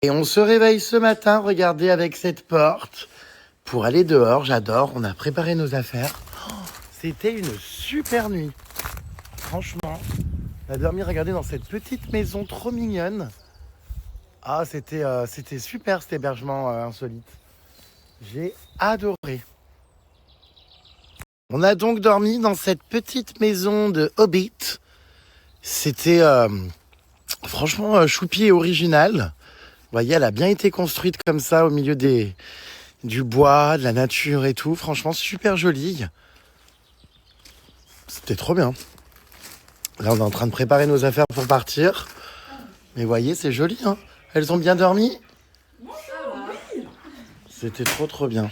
Et on se réveille ce matin, regardez, avec cette porte pour aller dehors. J'adore, on a préparé nos affaires. Oh, c'était une super nuit. Franchement, on a dormi, regardez, dans cette petite maison trop mignonne. Ah, c'était super cet hébergement insolite. J'ai adoré. On a donc dormi dans cette petite maison de Hobbit. C'était franchement choupi et original. Vous voyez, elle a bien été construite comme ça au milieu du bois, de la nature et tout. Franchement, super jolie. C'était trop bien. Là, on est en train de préparer nos affaires pour partir. Mais vous voyez, c'est joli, hein. Elles ont bien dormi? C'était trop bien.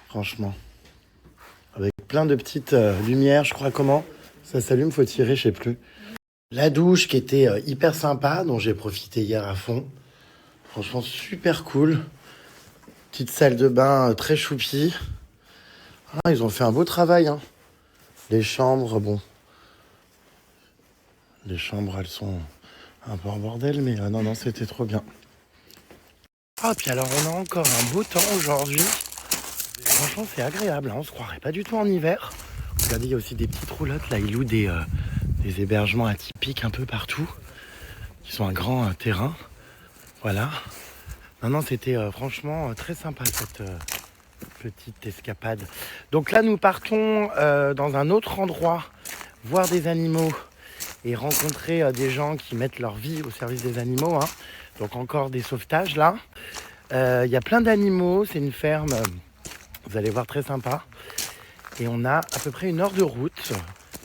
Franchement. Avec plein de petites lumières, je crois, comment ça s'allume, faut tirer, je sais plus. La douche qui était hyper sympa, dont j'ai profité hier à fond. Franchement, super cool. Petite salle de bain très choupie. Ah, ils ont fait un beau travail, hein. Les chambres, bon. Les chambres, elles sont un peu en bordel, mais non, c'était trop bien. Ah, puis alors, on a encore un beau temps aujourd'hui. Franchement, c'est agréable, hein. On se croirait pas du tout en hiver. Regardez, il y a aussi des petites roulottes. Là, ils louent des hébergements atypiques un peu partout. Qui sont un grand terrain. Voilà. Non, c'était franchement très sympa cette petite escapade. Donc là, nous partons dans un autre endroit, voir des animaux et rencontrer des gens qui mettent leur vie au service des animaux, hein. Donc encore des sauvetages là. Il y a plein d'animaux, c'est une ferme, vous allez voir, très sympa. Et on a à peu près 1 heure de route.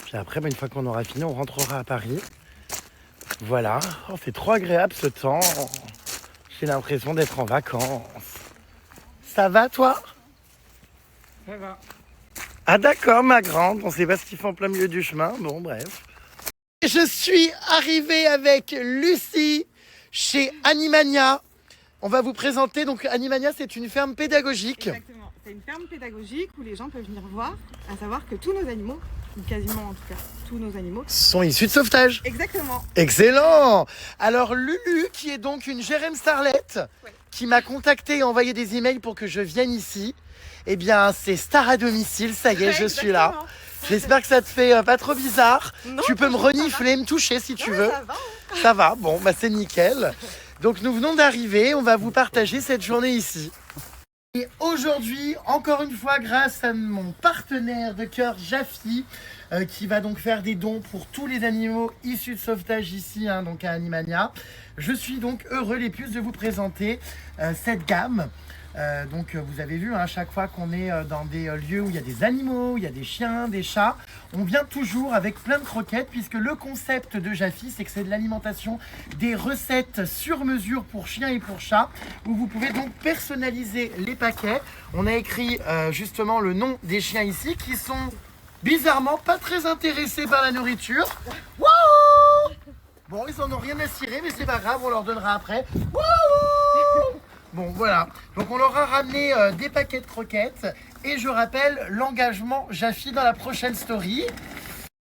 Puis après, une fois qu'on aura fini, on rentrera à Paris. Voilà. Oh, c'est trop agréable ce temps. J'ai l'impression d'être en vacances. Ça va, toi? Ça va. Ah d'accord, ma grande. On sait pas ce qu'ils font en plein milieu du chemin. Bon, bref. Je suis arrivée avec Lucie chez Animania. On va vous présenter. Donc, Animania, c'est une ferme pédagogique. Exactement. C'est une ferme pédagogique où les gens peuvent venir voir, à savoir que tous nos animaux, ou quasiment en tout cas, tous nos animaux, Sont issus de sauvetage. exactement. Excellent. Alors, Lulu, qui est donc une Jérém Starlette, Ouais. qui m'a contacté et envoyé des emails pour que je vienne ici. Eh bien, c'est Star à domicile. Ça y est, je suis là. Exactement. J'espère que ça te fait pas trop bizarre. Non, Tu peux me franchement, ça renifler, me toucher si tu Ouais, veux. ça va, hein. Ça va, bon, bah c'est nickel. Donc nous venons d'arriver, on va vous partager cette journée ici. Et aujourd'hui, encore une fois, grâce à mon partenaire de cœur, Jaffi, qui va donc faire des dons pour tous les animaux issus de sauvetage ici, hein, donc à Animania. Je suis donc heureux les puces de vous présenter cette gamme. Donc vous avez vu, hein, à chaque fois qu'on est dans des lieux où il y a des animaux, où il y a des chiens, des chats, on vient toujours avec plein de croquettes, puisque le concept de Jaffi, c'est que c'est de l'alimentation, des recettes sur mesure pour chiens et pour chats, où vous pouvez donc personnaliser les paquets. On a écrit justement le nom des chiens ici, qui sont bizarrement pas très intéressés par la nourriture. Wouhou! Bon, ils en ont rien à cirer, mais c'est pas grave, on leur donnera après. Wouhou! Bon, voilà. Donc, on leur a ramené des paquets de croquettes. Et je rappelle l'engagement Jaffi dans la prochaine story.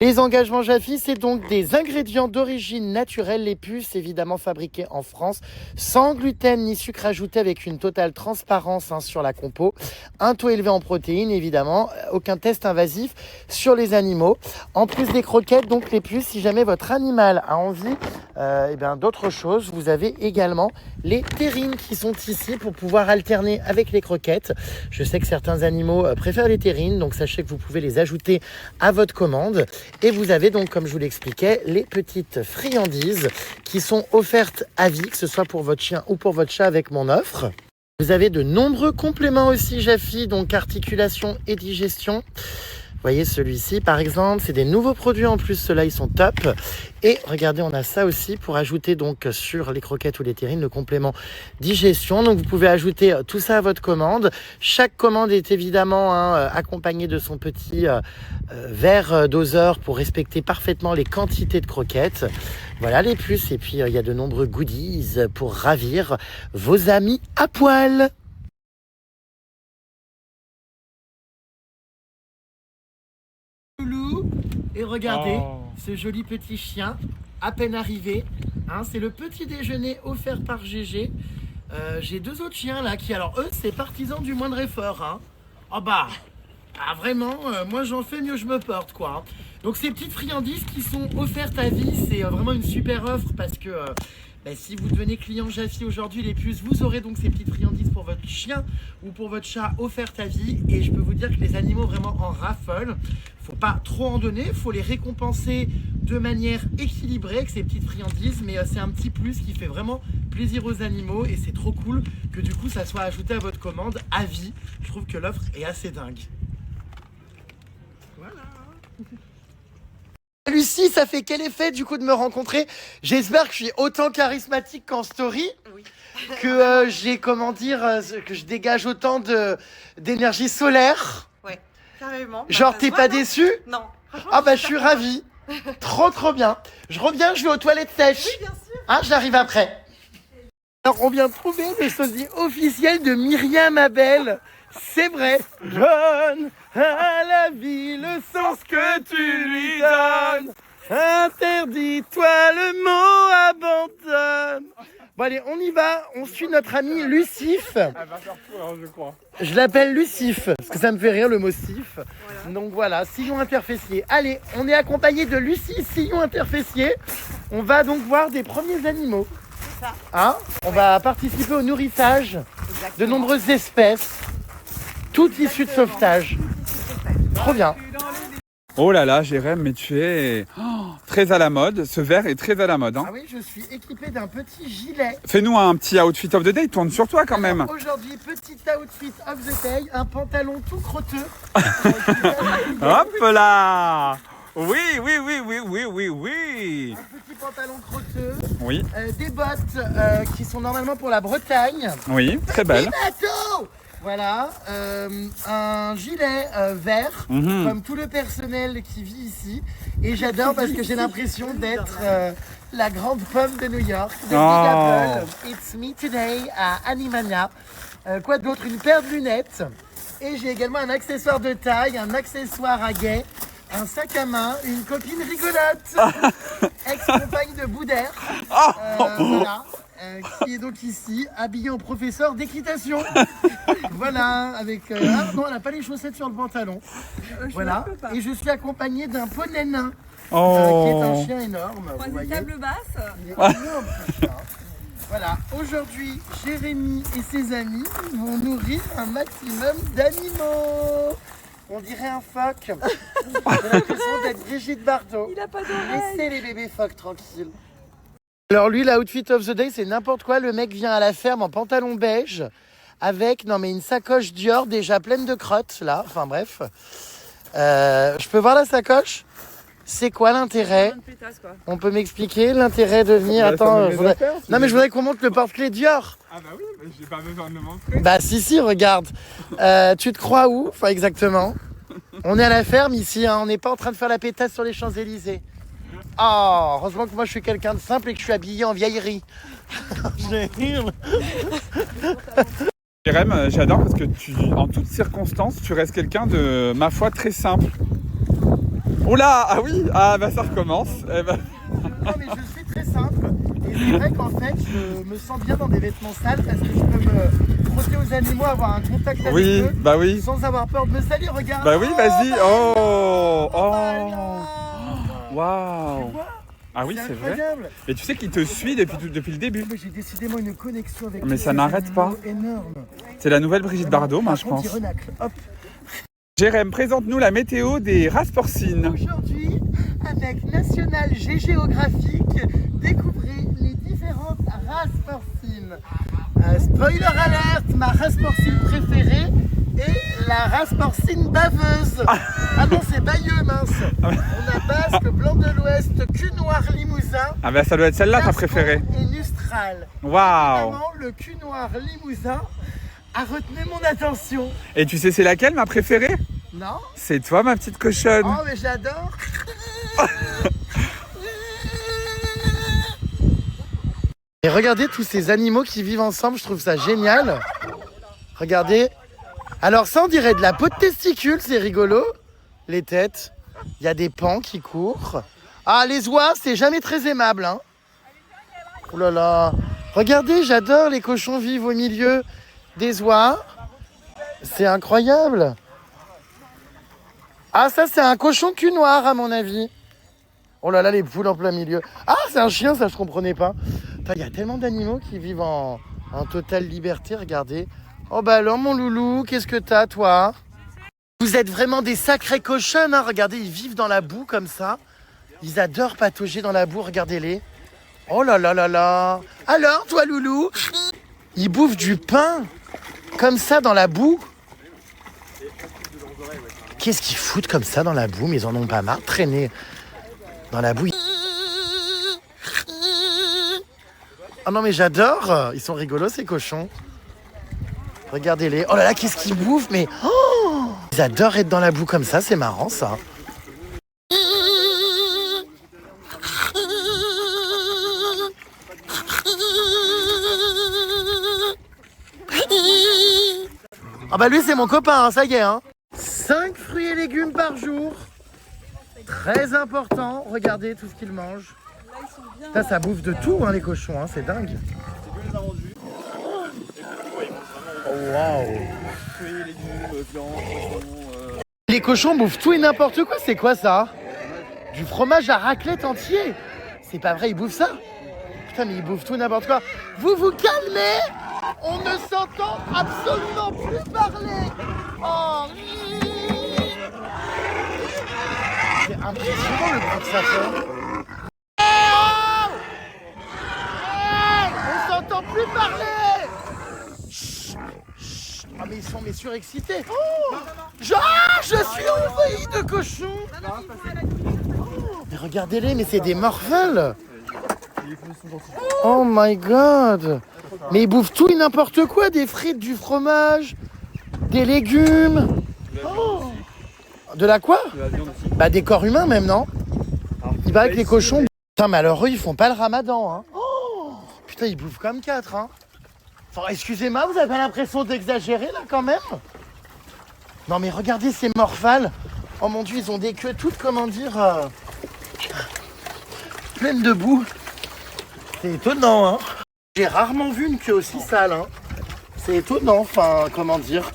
Les engagements Jaffi, c'est donc des ingrédients d'origine naturelle, les puces évidemment fabriquées en France, sans gluten ni sucre ajouté, avec une totale transparence, hein, sur la compo, un taux élevé en protéines évidemment, aucun test invasif sur les animaux. En plus des croquettes, donc les puces, si jamais votre animal a envie d'autre chose, vous avez également les terrines qui sont ici pour pouvoir alterner avec les croquettes. Je sais que certains animaux préfèrent les terrines, donc sachez que vous pouvez les ajouter à votre commande. Et vous avez donc, comme je vous l'expliquais, les petites friandises qui sont offertes à vie, que ce soit pour votre chien ou pour votre chat avec mon offre. Vous avez de nombreux compléments aussi Jaffi, donc articulation et digestion. Vous voyez celui-ci par exemple, c'est des nouveaux produits en plus, ceux-là ils sont top. Et regardez, on a ça aussi pour ajouter donc sur les croquettes ou les terrines, le complément digestion. Donc vous pouvez ajouter tout ça à votre commande. Chaque commande est évidemment, hein, accompagnée de son petit verre doseur pour respecter parfaitement les quantités de croquettes. Voilà les puces, et puis il y a de nombreux goodies pour ravir vos amis à poil. Loulou, et regardez ce joli petit chien à peine arrivés. Hein, c'est le petit déjeuner offert par GG. J'ai 2 autres chiens là qui, alors eux, c'est partisans du moindre effort. Hein. Oh bah, vraiment, moi j'en fais mieux je me porte quoi. Hein. Donc ces petites friandises qui sont offertes à vie, c'est vraiment une super offre parce que si vous devenez client Jaffy aujourd'hui les puces, vous aurez donc ces petites friandises pour votre chien ou pour votre chat offertes à vie. Et je peux vous dire que les animaux vraiment en raffolent. Faut pas trop en donner, faut les récompenser de manière équilibrée avec ces petites friandises, mais c'est un petit plus qui fait vraiment plaisir aux animaux et c'est trop cool que du coup ça soit ajouté à votre commande à vie. Je trouve que l'offre est assez dingue. Voilà. Lucie, ça fait quel effet du coup de me rencontrer? J'espère que je suis autant charismatique qu'en story, oui. Que j'ai que je dégage autant d'énergie solaire. Ouais, carrément. Genre t'es pas déçu? Non. Ah bah je suis ravie. Trop bien. Je reviens, je vais aux toilettes sèches. Oui, bien sûr. Hein, j'arrive après. Alors on vient de trouver le sosie officiel de Myriam Abel. C'est vrai. Donne à la vie le sens que tu lui donnes. Interdis-toi le mot abandonne. Bon allez, on y va. On suit notre amie Lucif. Elle va faire peur, je crois. Je l'appelle Lucif, parce que ça me fait rire le mot sif. Voilà. Donc voilà, sillon interfessier. Allez, on est accompagné de Lucie, sillon interfessier. On va donc voir des premiers animaux. C'est ça. Hein, on va participer au nourrissage de nombreuses espèces, toutes issues de sauvetage. Trop bien. Oh là là, Jérém, mais tu es très à la mode. Ce verre est très à la mode. Hein. Ah oui, je suis équipé d'un petit gilet. Fais-nous un petit outfit of the day, tourne sur toi quand même. Aujourd'hui, petit outfit of the day, un pantalon tout crotteux. Hop là. Oui. Un petit pantalon crotteux. Oui. Des bottes qui sont normalement pour la Bretagne. Oui, très belle. Voilà, un gilet vert, comme tout le personnel qui vit ici. Et j'adore parce que j'ai l'impression d'être la grande pomme de New York. The Big Apple. It's me today à Animania. Quoi d'autre? Une paire de lunettes. Et j'ai également un accessoire de taille, un accessoire à guet, un sac à main, une copine rigolote, ex-compagne de Boudère. Voilà. Qui est donc ici, habillée en professeur d'équitation. Voilà, avec... Ah non, elle n'a pas les chaussettes sur le pantalon. Voilà, et je suis accompagné d'un poney nain, qui est un chien énorme. Vous voyez. Table basse. Il est énorme, ce chien. Voilà, aujourd'hui, Jérémy et ses amis vont nourrir un maximum d'animaux. On dirait un phoque. J'ai l'impression d'être Brigitte Bardot. Il n'a pas d'oreille. Laissez les bébés phoques tranquilles. Alors lui, l'outfit of the day, c'est n'importe quoi. Le mec vient à la ferme en pantalon beige avec, une sacoche Dior déjà pleine de crottes, là. Enfin bref. Je peux voir la sacoche? C'est quoi l'intérêt? On peut m'expliquer l'intérêt de venir... Attends, mais je voudrais qu'on montre le porte-clés Dior. Ah bah oui, mais j'ai pas besoin de le montrer. Bah si, regarde. Tu te crois où? Enfin exactement. On est à la ferme ici, hein. On n'est pas en train de faire la pétasse sur les Champs-Élysées. Oh, heureusement que moi je suis quelqu'un de simple et que je suis habillé en vieillerie. Jérém, j'adore parce que en toutes circonstances, tu restes quelqu'un de, ma foi, très simple. Oh là, ah oui, ah bah ça recommence. Non mais je suis très simple et c'est vrai qu'en fait je me sens bien dans des vêtements sales parce que je peux me frotter aux animaux, avoir un contact avec eux, bah oui. sans avoir peur de me salir, regarde. Bah oui, vas-y. Oh. Waouh. Ah oui, c'est vrai. Et tu sais qu'il te suit depuis le début. Mais j'ai décidément une connexion avec mais ça n'arrête pas. Énorme. C'est la nouvelle Brigitte Bardot, moi je pense. Hop. Jérém, présente-nous la météo des races porcines. Aujourd'hui, avec National Géographique, découvrez les différentes races porcines. Spoiler alert, ma race porcine préférée est la race porcine baveuse. Ah non, c'est Bayeux, mince. On a Basque, Blanc de l'Ouest, cul noir limousin. Ah bah ça doit être celle-là ta préférée. Et Nustral. Waouh. Le cul noir limousin a retenu mon attention. Et tu sais c'est laquelle ma préférée? Non. C'est toi ma petite cochonne. Oh mais j'adore. Et regardez tous ces animaux qui vivent ensemble, je trouve ça génial. Regardez. Alors ça on dirait de la peau de testicule, c'est rigolo. Les têtes. Il y a des pans qui courent. Ah, les oies, c'est jamais très aimable, hein. Oh là là. Regardez, j'adore les cochons vivent au milieu des oies. C'est incroyable. Ah, ça, c'est un cochon cul noir, à mon avis. Oh là là, les poules en plein milieu. Ah, c'est un chien, ça, je comprenais pas. Il y a tellement d'animaux qui vivent en totale liberté, regardez. Oh bah alors, mon loulou, qu'est-ce que t'as, toi? Vous êtes vraiment des sacrés cochons, hein. Regardez, ils vivent dans la boue comme ça. Ils adorent patauger dans la boue, regardez-les. Oh là là là là. Alors, toi, loulou? Ils bouffent du pain, comme ça, dans la boue. Qu'est-ce qu'ils foutent comme ça dans la boue? Mais ils en ont pas marre de traîner dans la boue. Oh non, mais j'adore. Ils sont rigolos, ces cochons. Regardez-les. Oh là là, qu'est-ce qu'ils bouffent? Mais oh, ils adorent être dans la boue comme ça. C'est marrant, ça. Ah bah lui, c'est mon copain, hein, ça y est. Hein. 5 fruits et légumes par jour. Très important. Regardez tout ce qu'ils mangent. Ça bouffe de tout, hein, les cochons. Hein, c'est dingue. Oh, waouh. Les cochons bouffent tout et n'importe quoi. C'est quoi ça? Du fromage à raclette entier. C'est pas vrai, ils bouffent ça? Putain, mais ils bouffent tout et n'importe quoi. Vous vous calmez? On ne s'entend absolument plus parler. Oh. C'est impressionnant le bruit que ça fait. On s'entend plus parler. Chut, chut. Ah mais ils sont surexcités. Oh, je suis envahi de cochons. Mais regardez-les, mais c'est des morvelles. Oh my god. Mais ils bouffent tout et n'importe quoi, des frites, du fromage, des légumes. Oh. De la quoi? De la viande aussi. Bah des corps humains même, non? Il paraît que les cochons... Putain, mais alors eux, ils font pas le ramadan, hein. Oh. Putain, ils bouffent comme 4, hein. Enfin, excusez-moi, vous avez pas l'impression d'exagérer, là, quand même? Non, mais regardez ces morphales. Oh mon Dieu, ils ont des queues toutes, comment dire... pleines de boue. C'est étonnant, hein. J'ai rarement vu une queue aussi sale, hein. C'est étonnant, enfin, comment dire.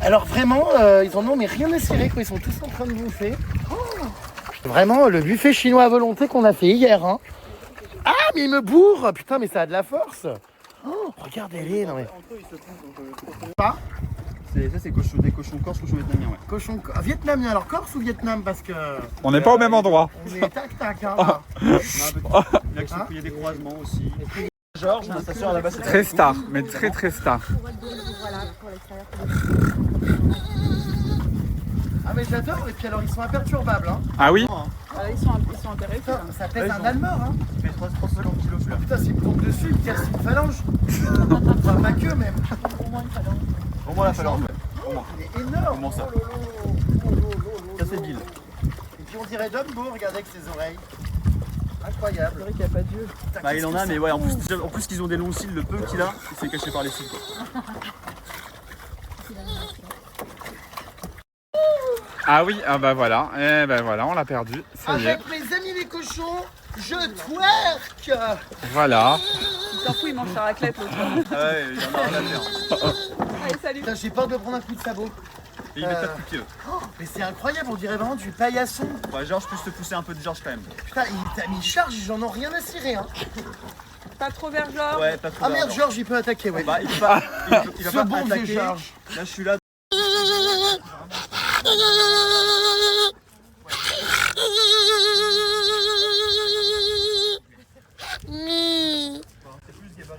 Alors vraiment, ils en ont mais rien à cirer, quoi. Ils sont tous en train de bouffer. Oh, vraiment, le buffet chinois à volonté qu'on a fait hier, hein. Ah, mais ils me bourrent. Putain, mais ça a de la force. Oh, regardez-les, non mais... Pas ça, c'est des cochons corse, cochons vietnamiens, ouais. Cochon vietnamien, alors Corse ou Vietnam? Parce que... On n'est pas au même endroit. On est tac-tac, hein. Il y a des croisements aussi. Georges, ma station à la base, c'est Très star, mais très très star. Ah mais j'adore, et puis alors ils sont imperturbables, hein. Ah oui? Ils sont intéressés. Putain, ça pèse un almor, hein. Il fait 350 kg celui-là. Putain, s'il me tombe dessus, il me casse une phalange. Enfin, ma queue même. Au moins une phalange. Au moins la phalange, ouais. Au moins. Il est énorme. Comment ça? Casser Bill. Et puis on dirait Dumbo, regardez avec ses oreilles. Incroyable. C'est vrai qu'il n'y a pas d'yeux. Bah il en a, mais ouais, en plus qu'ils ont des longs cils, le peu qu'il a, il s'est caché par les cils, quoi. Ah oui, ah bah voilà, et ben voilà, on l'a perdu, ça y est. Avec mes amis les cochons, je twerk. Voilà. Il s'en fout, il mange sa raclette l'autre. Ah ouais, il y en a rien à faire. Allez, salut. Putain, j'ai peur de prendre un coup de sabot. Et il met pas de pied. Oh, mais c'est incroyable, on dirait vraiment du paillasson. Ouais, Georges, je peux te pousser un peu de Georges quand même. Putain, il charge, j'en ai rien à cirer, hein. Pas trop vers Georges. Ouais, pas trop. Ah merde, Georges, il peut attaquer, ouais. Bah, il va Ce pas bon vieux attaquer. Georges. Là, je suis là.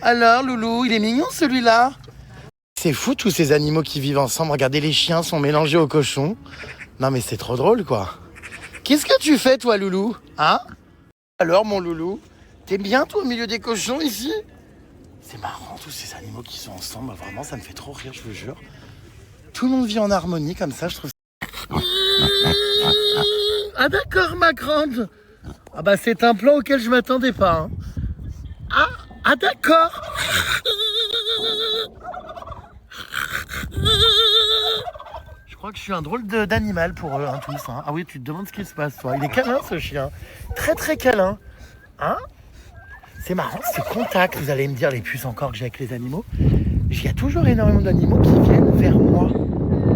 Alors, Loulou, il est mignon celui-là. C'est fou tous ces animaux qui vivent ensemble. Regardez, les chiens sont mélangés aux cochons. Non mais c'est trop drôle, quoi. Qu'est-ce que tu fais, toi, Loulou? Hein? Alors, mon Loulou, t'es bien, toi, au milieu des cochons, ici? C'est marrant, tous ces animaux qui sont ensemble. Vraiment, ça me fait trop rire, je vous jure. Tout le monde vit en harmonie, comme ça, je trouve ça... Ah d'accord, ma grande. Ah bah, c'est un plan auquel je m'attendais pas, hein. Ah d'accord. Je crois que je suis un drôle d'animal pour eux, hein, tous. Hein. Ah oui, tu te demandes ce qui se passe, toi. Il est câlin, ce chien. Très, très câlin. Hein? C'est marrant, ce contact. Vous allez me dire, les puces encore que j'ai avec les animaux. Il y a toujours énormément d'animaux qui viennent vers moi.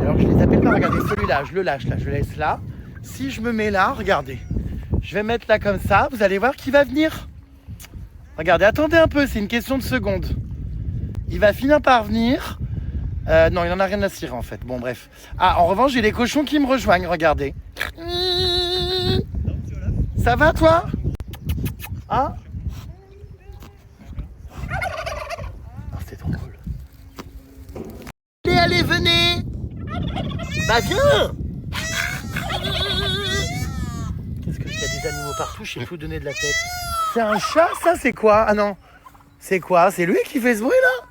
Alors, je les appelle pas. Regardez, celui-là, je le lâche, là. Je le laisse là. Si je me mets là, regardez. Je vais mettre là comme ça. Vous allez voir qui va venir. Regardez, attendez un peu. C'est une question de secondes. Il va finir par venir. Non, il en a rien à cirer en fait. Bon, bref. Ah, en revanche, j'ai les cochons qui me rejoignent. Regardez. Ça va, toi? Hein? Oh, c'est drôle. Allez, venez. Bah, viens. Qu'est-ce que il y a des animaux partout? Je sais tout donner de la tête. C'est un chat, ça? C'est quoi? Ah non. C'est quoi? C'est lui qui fait ce bruit là?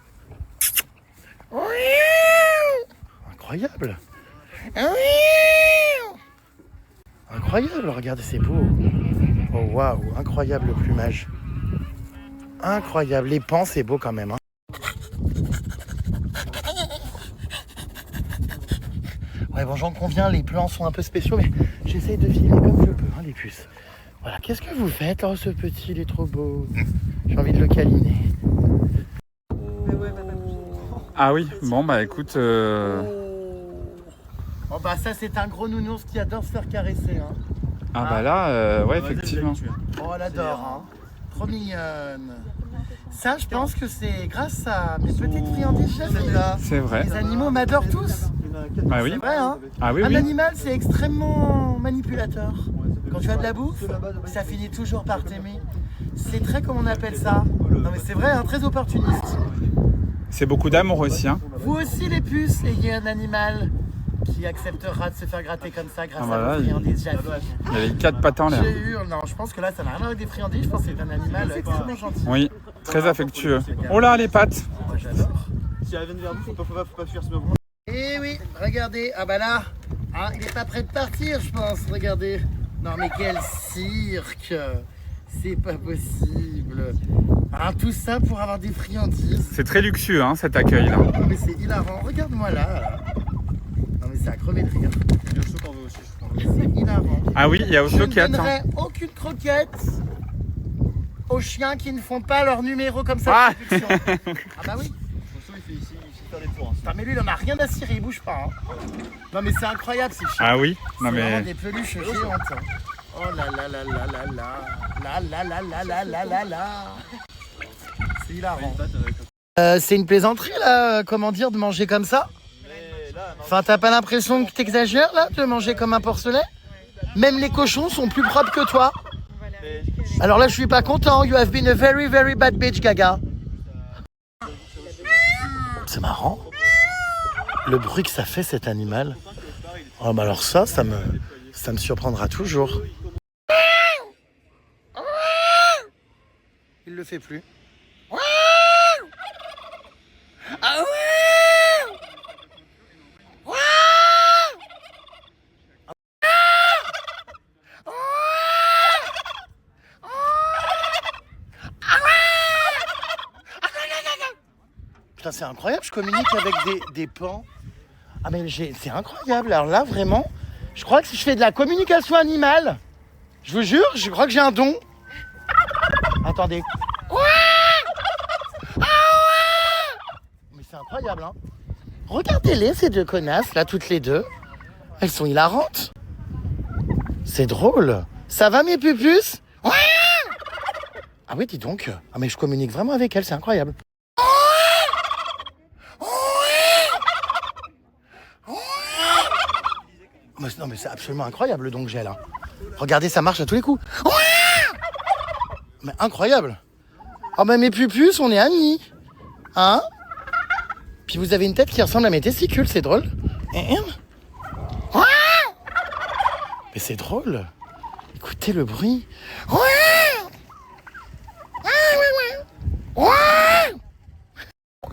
Incroyable. Incroyable, regardez, c'est beau. Oh waouh, incroyable le plumage. Incroyable, les pans c'est beau quand même. Hein. Ouais bon, j'en conviens, les plans sont un peu spéciaux, mais j'essaye de filmer comme je peux, hein, les puces. Voilà, qu'est-ce que vous faites? Oh ce petit, il est trop beau. J'ai envie de le câliner. Ah oui, bon bah écoute... Oh bah ça c'est un gros nounours qui adore se faire caresser. Hein. Ah bah là, ouais effectivement. Oh elle adore, hein. Trop mignonne. Ça je pense que c'est grâce à mes petites friandises là. C'est vrai. Les animaux m'adorent tous. Ah oui. C'est vrai hein. Ah oui, Un oui. animal c'est extrêmement manipulateur. Quand tu as de la bouffe, ça finit toujours par t'aimer. C'est très, comment on appelle ça? Non mais c'est vrai, hein, très opportuniste. C'est beaucoup d'amour aussi. Hein. Vous aussi les puces, ayez un animal qui acceptera de se faire gratter comme ça grâce à vos friandises Jaffy. Il y a les 4 pattes en l'air. J'ai eu, non, je pense que là ça n'a rien à voir avec des friandises, je pense que c'est un animal extrêmement gentil. Oui, très affectueux. Oh là, les pattes. Moi j'adore. Si elle vient vers vous, faut pas fuir ce moment. Eh oui, regardez, ah bah là, hein, il est pas prêt de partir je pense, regardez. Non mais quel cirque, c'est pas possible. Hein, tout ça pour avoir des friandises. C'est très luxueux hein, cet accueil là. Non mais c'est hilarant, regarde-moi là. Non mais c'est à crever de rire. Il y a le choc en veut aussi. C'est hilarant. Ah oui, il y a Je ne Osloquette. donnerai aucune croquette aux chiens qui ne font pas leur numéro comme ça. Ah. De production. Ah bah oui. Il fait ici, il fait faire des tours. Putain, mais lui il en a rien à cirer, il bouge pas. Hein. Non mais c'est incroyable ces chiens. Ah oui, non C'est vraiment mais... des peluches géantes. Hein. Oh là là là là là là là là là là là là là. C'est hilarant. C'est une plaisanterie là, comment dire, de manger comme ça? Enfin, t'as pas l'impression que t'exagères là, de manger comme un porcelet? Même les cochons sont plus propres que toi. Alors là, je suis pas content. You have been a very very bad bitch, Gaga. C'est marrant. Le bruit que ça fait cet animal. Oh, bah alors ça me surprendra toujours. Il le fait plus. Ah ouais! Putain, c'est incroyable, je communique avec des pans. Ah mais c'est incroyable. Alors là, vraiment, je crois que si je fais de la communication animale, je vous jure, je crois que j'ai un don. Attendez. Mais c'est incroyable, hein. Regardez-les, ces deux connasses, là, toutes les deux. Elles sont hilarantes. C'est drôle. Ça va, mes pupus? Ah oui, dis donc. Ah mais je communique vraiment avec elles, c'est incroyable. Non mais c'est absolument incroyable le don que j'ai là. Regardez, ça marche à tous les coups. Mais incroyable. Oh mais mes pupus, on est amis. Hein? Puis vous avez une tête qui ressemble à mes testicules, c'est drôle. Mais c'est drôle. Écoutez le bruit.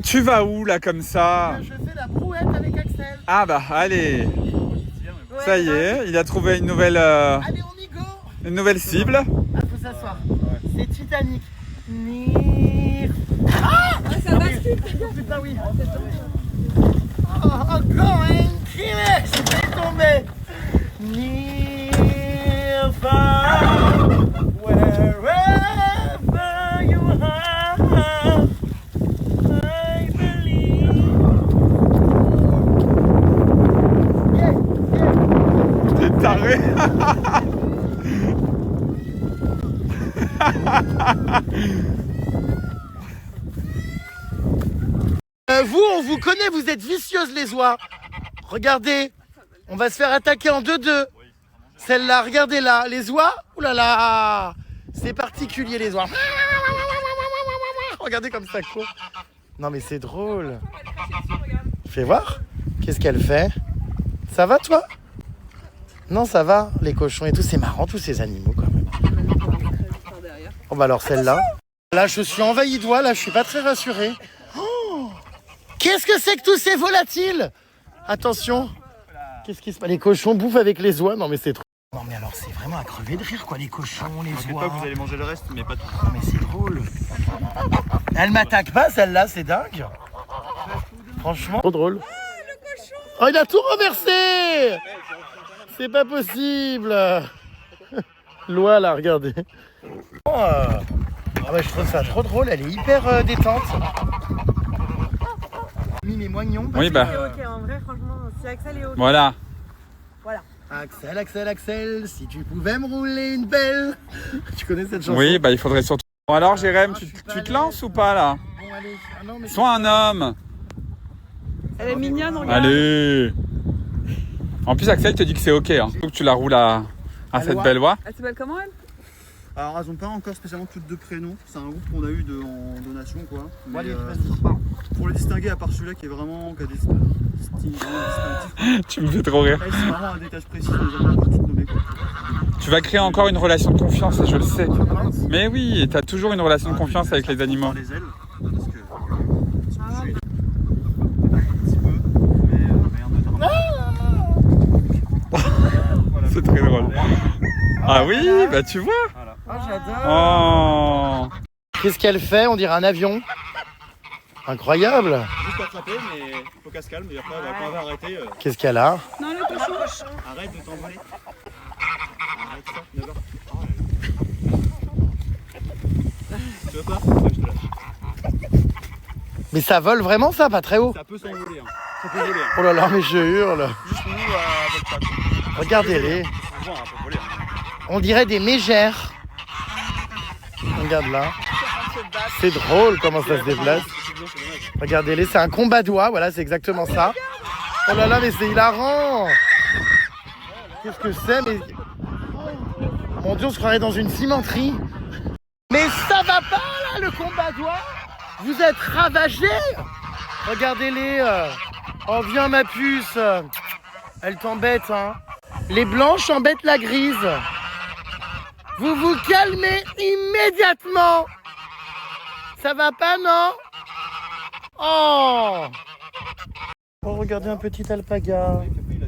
Tu vas où là comme ça? Je fais la brouette avec Axel. Ah bah allez. Ça y est, il a trouvé une nouvelle, Allez, on y go. une nouvelle cible. Ah, faut s'asseoir. C'est Titanic. Ah, Ça va, putain, oui. Oh, going, kill it. mais near, far, wherever you are, I believe. Yeah, yeah. T'es taré. Vous, on vous connaît, vous êtes vicieuses les oies. Regardez, on va se faire attaquer en 2-2. Celle-là, regardez là, les oies. Ouh là là, c'est particulier les oies. Regardez comme ça court. Non mais c'est drôle. Fais voir. Qu'est-ce qu'elle fait? Ça va toi? Non, ça va, les cochons et tout. C'est marrant tous ces animaux quand même. Oh bah alors celle-là. Là, je suis envahi d'oies, là, je suis pas très rassuré. Oh, qu'est-ce que c'est que tous ces volatiles? Attention. Qu'est-ce qui se passe? Les cochons bouffent avec les oies. Non mais c'est trop. Non mais alors c'est vraiment à crever de rire quoi, les cochons, les T'inquiète oies. pas que vous allez manger le reste, mais pas tout. Non mais c'est drôle. Elle m'attaque pas celle-là, c'est dingue. Franchement. Trop drôle. Oh, il a tout renversé. C'est pas possible. L'oie là, regardez. Oh, ah bah, je trouve ça trop drôle, elle est hyper détente. J'ai mis mes moignons. Oui, bah. Ok, en vrai, franchement, si Axel est ok. Voilà. Axel, Axel, Axel, si tu pouvais me rouler une belle. Tu connais cette chanson? Oui, bah il faudrait surtout. Bon alors Jérém, tu te lances ou pas là? Bon, allez. Ah, non, mais Sois un homme. Elle est mignonne, regarde. Allez. En plus Axel te dit que c'est ok. Hein. Faut que tu la roules à cette belle oie. Elle s'appelle comment elle? Alors elles ont pas encore spécialement toutes deux prénoms, c'est un groupe qu'on a eu en donation quoi. Mais, allez, vas-y. pour le distinguer, à part celui-là qui est vraiment qui a des distinctifs, Tu me fais trop rire. c'est vraiment un détache précis, on les a pas encore toutes nommées quoi. Tu vas créer encore une relation de confiance, et je le sais. Mais oui, t'as toujours une relation de confiance avec les animaux. Par les ailes, parce que je suis un petit peu, mais rien de dramatique. Voilà. C'est très drôle. Ah oui, bah tu vois. Voilà. Oh, j'adore. Oh. Qu'est-ce qu'elle fait? On dirait un avion. Incroyable. Juste attraper, mais faut qu'elle se calme, et après quand elle va arrêter, Qu'est-ce qu'elle a? Non, le cochon. arrête de t'envoler. Arrête ça, 9h. Tu veux pas? Ouais, je te lâche. Mais ça vole vraiment ça, pas très haut. Ça peut s'envoler, hein. Ça peut voler. Hein. Oh là là, mais je hurle. Juste nous à votre patte. Regardez-les. On voit, hein, ça peut voler. Hein. On dirait des mégères. Regarde là. C'est drôle comment ça se déplace. C'est bien, c'est dommage. Regardez-les, c'est un combat d'oies, voilà, c'est exactement ça. Oh là là, mais c'est hilarant. Qu'est-ce que c'est? Mais mon Dieu, on se croirait dans une cimenterie. Mais ça va pas là, le combat d'oies. Vous êtes ravagés. Regardez-les. Oh, viens ma puce. Elle t'embête, hein. Les blanches embêtent la grise. Vous vous calmez immédiatement. Ça va pas, non? Oh! Oh, regardez un petit alpaga.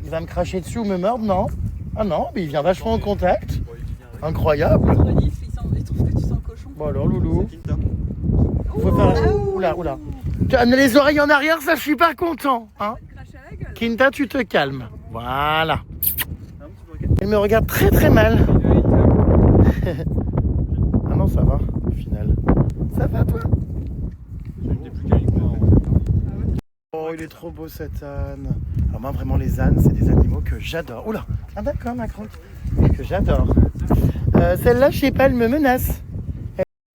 Il va me cracher dessus ou me mordre, non? Ah non, mais il vient vachement en contact. Incroyable. Il trouve que tu sens le cochon. Bon alors, loulou. Kinta. Faut faire... Oula, oula. Tu as les oreilles en arrière, ça, je suis pas content. Hein? Crache à la gueule. Kinta, tu te calmes. Voilà. Il me regarde très très mal. Ah non, ça va, au final. Ça va, toi? Oh, il est trop beau cet âne. Alors moi, vraiment, les ânes, c'est des animaux que j'adore. Oula, ah d'accord, ma crotte. Que j'adore. Celle-là, je sais pas, elle me menace.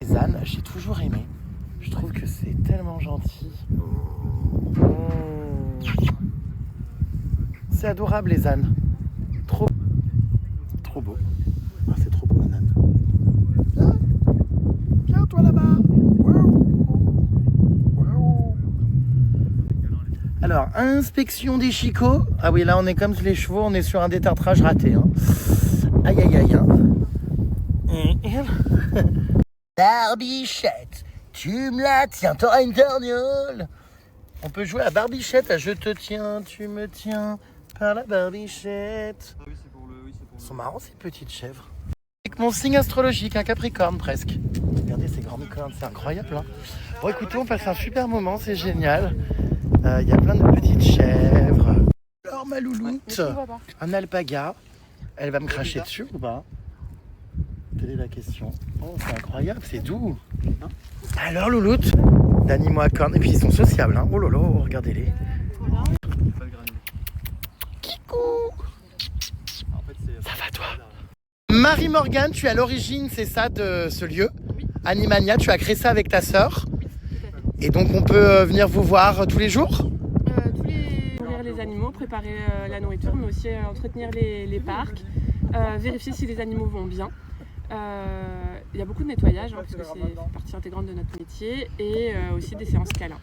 Les ânes, j'ai toujours aimé. Je trouve que c'est tellement gentil. C'est adorable, les ânes. Trop beau. Ah, c'est trop beau, un âne. Viens, toi là-bas. Alors, inspection des chicots. Ah oui, là, on est comme les chevaux, on est sur un détartrage raté. Hein. Aïe, aïe, aïe. Hein. Barbichette, tu me la tiens, t'auras une torgnole. On peut jouer à Barbichette, à je te tiens, tu me tiens par la barbichette. Ah oui, c'est pour le. Oui, c'est pour Ils sont marrants, ces petites chèvres. Avec mon signe astrologique, un capricorne presque. Regardez ces grandes cornes, c'est incroyable. Hein. Bon, écoutez, on passe un super moment, c'est génial. Il y a plein de petites chèvres. alors, ma louloute? Un alpaga. Elle va me cracher dessus ou pas? Telle est la question. Oh, c'est incroyable, c'est doux. Alors, louloute, d'animaux à cornes. Et puis, ils sont sociables. Hein. Oh là là, regardez-les. Pas de granule. Kikou. En fait, c'est. Ça va, toi? Marie-Morgane, tu es à l'origine, c'est ça, de ce lieu? Oui. Animania, tu as créé ça avec ta sœur. Et donc, on peut venir vous voir tous les jours? Nourrir les animaux, préparer la nourriture, mais aussi entretenir les parcs, vérifier si les animaux vont bien. Il y a beaucoup de nettoyage, hein, parce que c'est partie intégrante de notre métier, et aussi des séances câlins.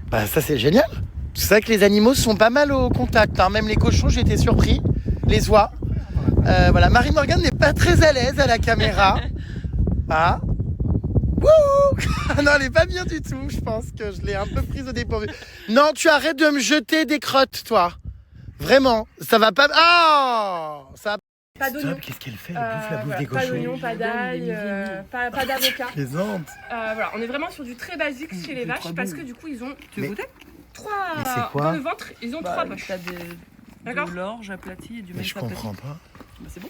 Bah ça c'est génial. C'est vrai que les animaux sont pas mal au contact, hein. Même les cochons, j'ai été surpris. Les oies. Voilà, Marie-Morgane n'est pas très à l'aise à la caméra. Ah. Wouh. Non, elle est pas bien du tout. Je pense que je l'ai un peu prise au dépourvu. Non, tu arrêtes de me jeter des crottes, toi. Vraiment, ça va pas. Oh, ça va. Pas d'oignon. Stop, qu'est-ce qu'elle fait? Elle bouffe la bouffe des Pas cochons. d'oignon, pas d'ail, pas d'avocat. Plaisante. Voilà, on est vraiment sur du très basique chez les vaches, parce que du coup, ils ont Mais trois. c'est quoi? Dans le ventre, ils ont trois poches. T'as D'accord. de l'orge aplati et du Mais maïs je aplati. comprends pas. Bah, c'est bon.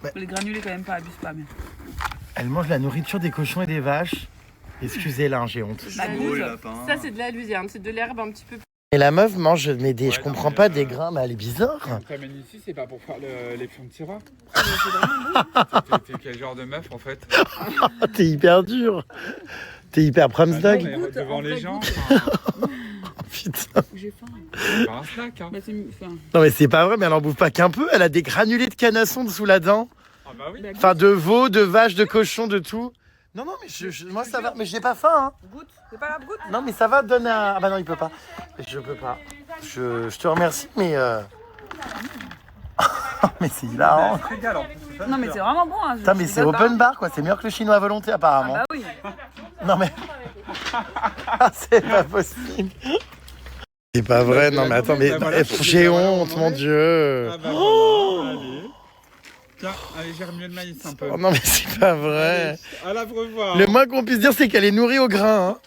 Ouais. Les granulés quand même pas, abuse pas. Mais... Elle mange la nourriture des cochons et des vaches. Excusez-la, hein, j'ai honte. La Oh, gousse. le lapin. Ça, c'est de la luzerne, c'est de l'herbe un petit peu. Et la meuf mange mais des, je Ouais, comprends non, pas, mais, des grains, mais elle est bizarre. T'amènes ici, c'est pas pour faire les fions de tiroir. T'es quel genre de meuf en fait? Oh, t'es hyper dur. T'es hyper Bah non, pramsdag. mais Goûte, devant en les vrai, gens, goûte. Putain. J'ai faim. c'est pas un snack. Hein. Bah, c'est... Enfin, Non mais c'est pas vrai, mais elle en bouffe pas qu'un peu. Elle a des granulés de canasson dessous la dent. Ah bah oui. Enfin de veau, de vache, de cochon, de tout. Non, non, mais moi ça va. Mais j'ai pas faim, hein. goûte. C'est pas grave, goûte. Non, mais ça va, donne un. Ah bah non, il peut pas. Je peux pas. Je te remercie, mais. Mais c'est hilarant. C'est égal, en plus, c'est ça, Non, mais c'est vraiment bon. Hein. Putain, mais c'est open bar, quoi. C'est meilleur que le chinois à volonté, apparemment. Ah bah oui. Non, mais. Ah, c'est pas possible. C'est pas vrai, non, mais attends, mais. Bah voilà, J'ai voilà, honte, on mon en est. Dieu. Ah bah voilà, allez. Tiens, allez, germe mieux de maïs un peu. Oh non, mais c'est pas vrai. Allez, à l'abreuvoir. Le moins qu'on puisse dire, c'est qu'elle est nourrie au grain. Hein.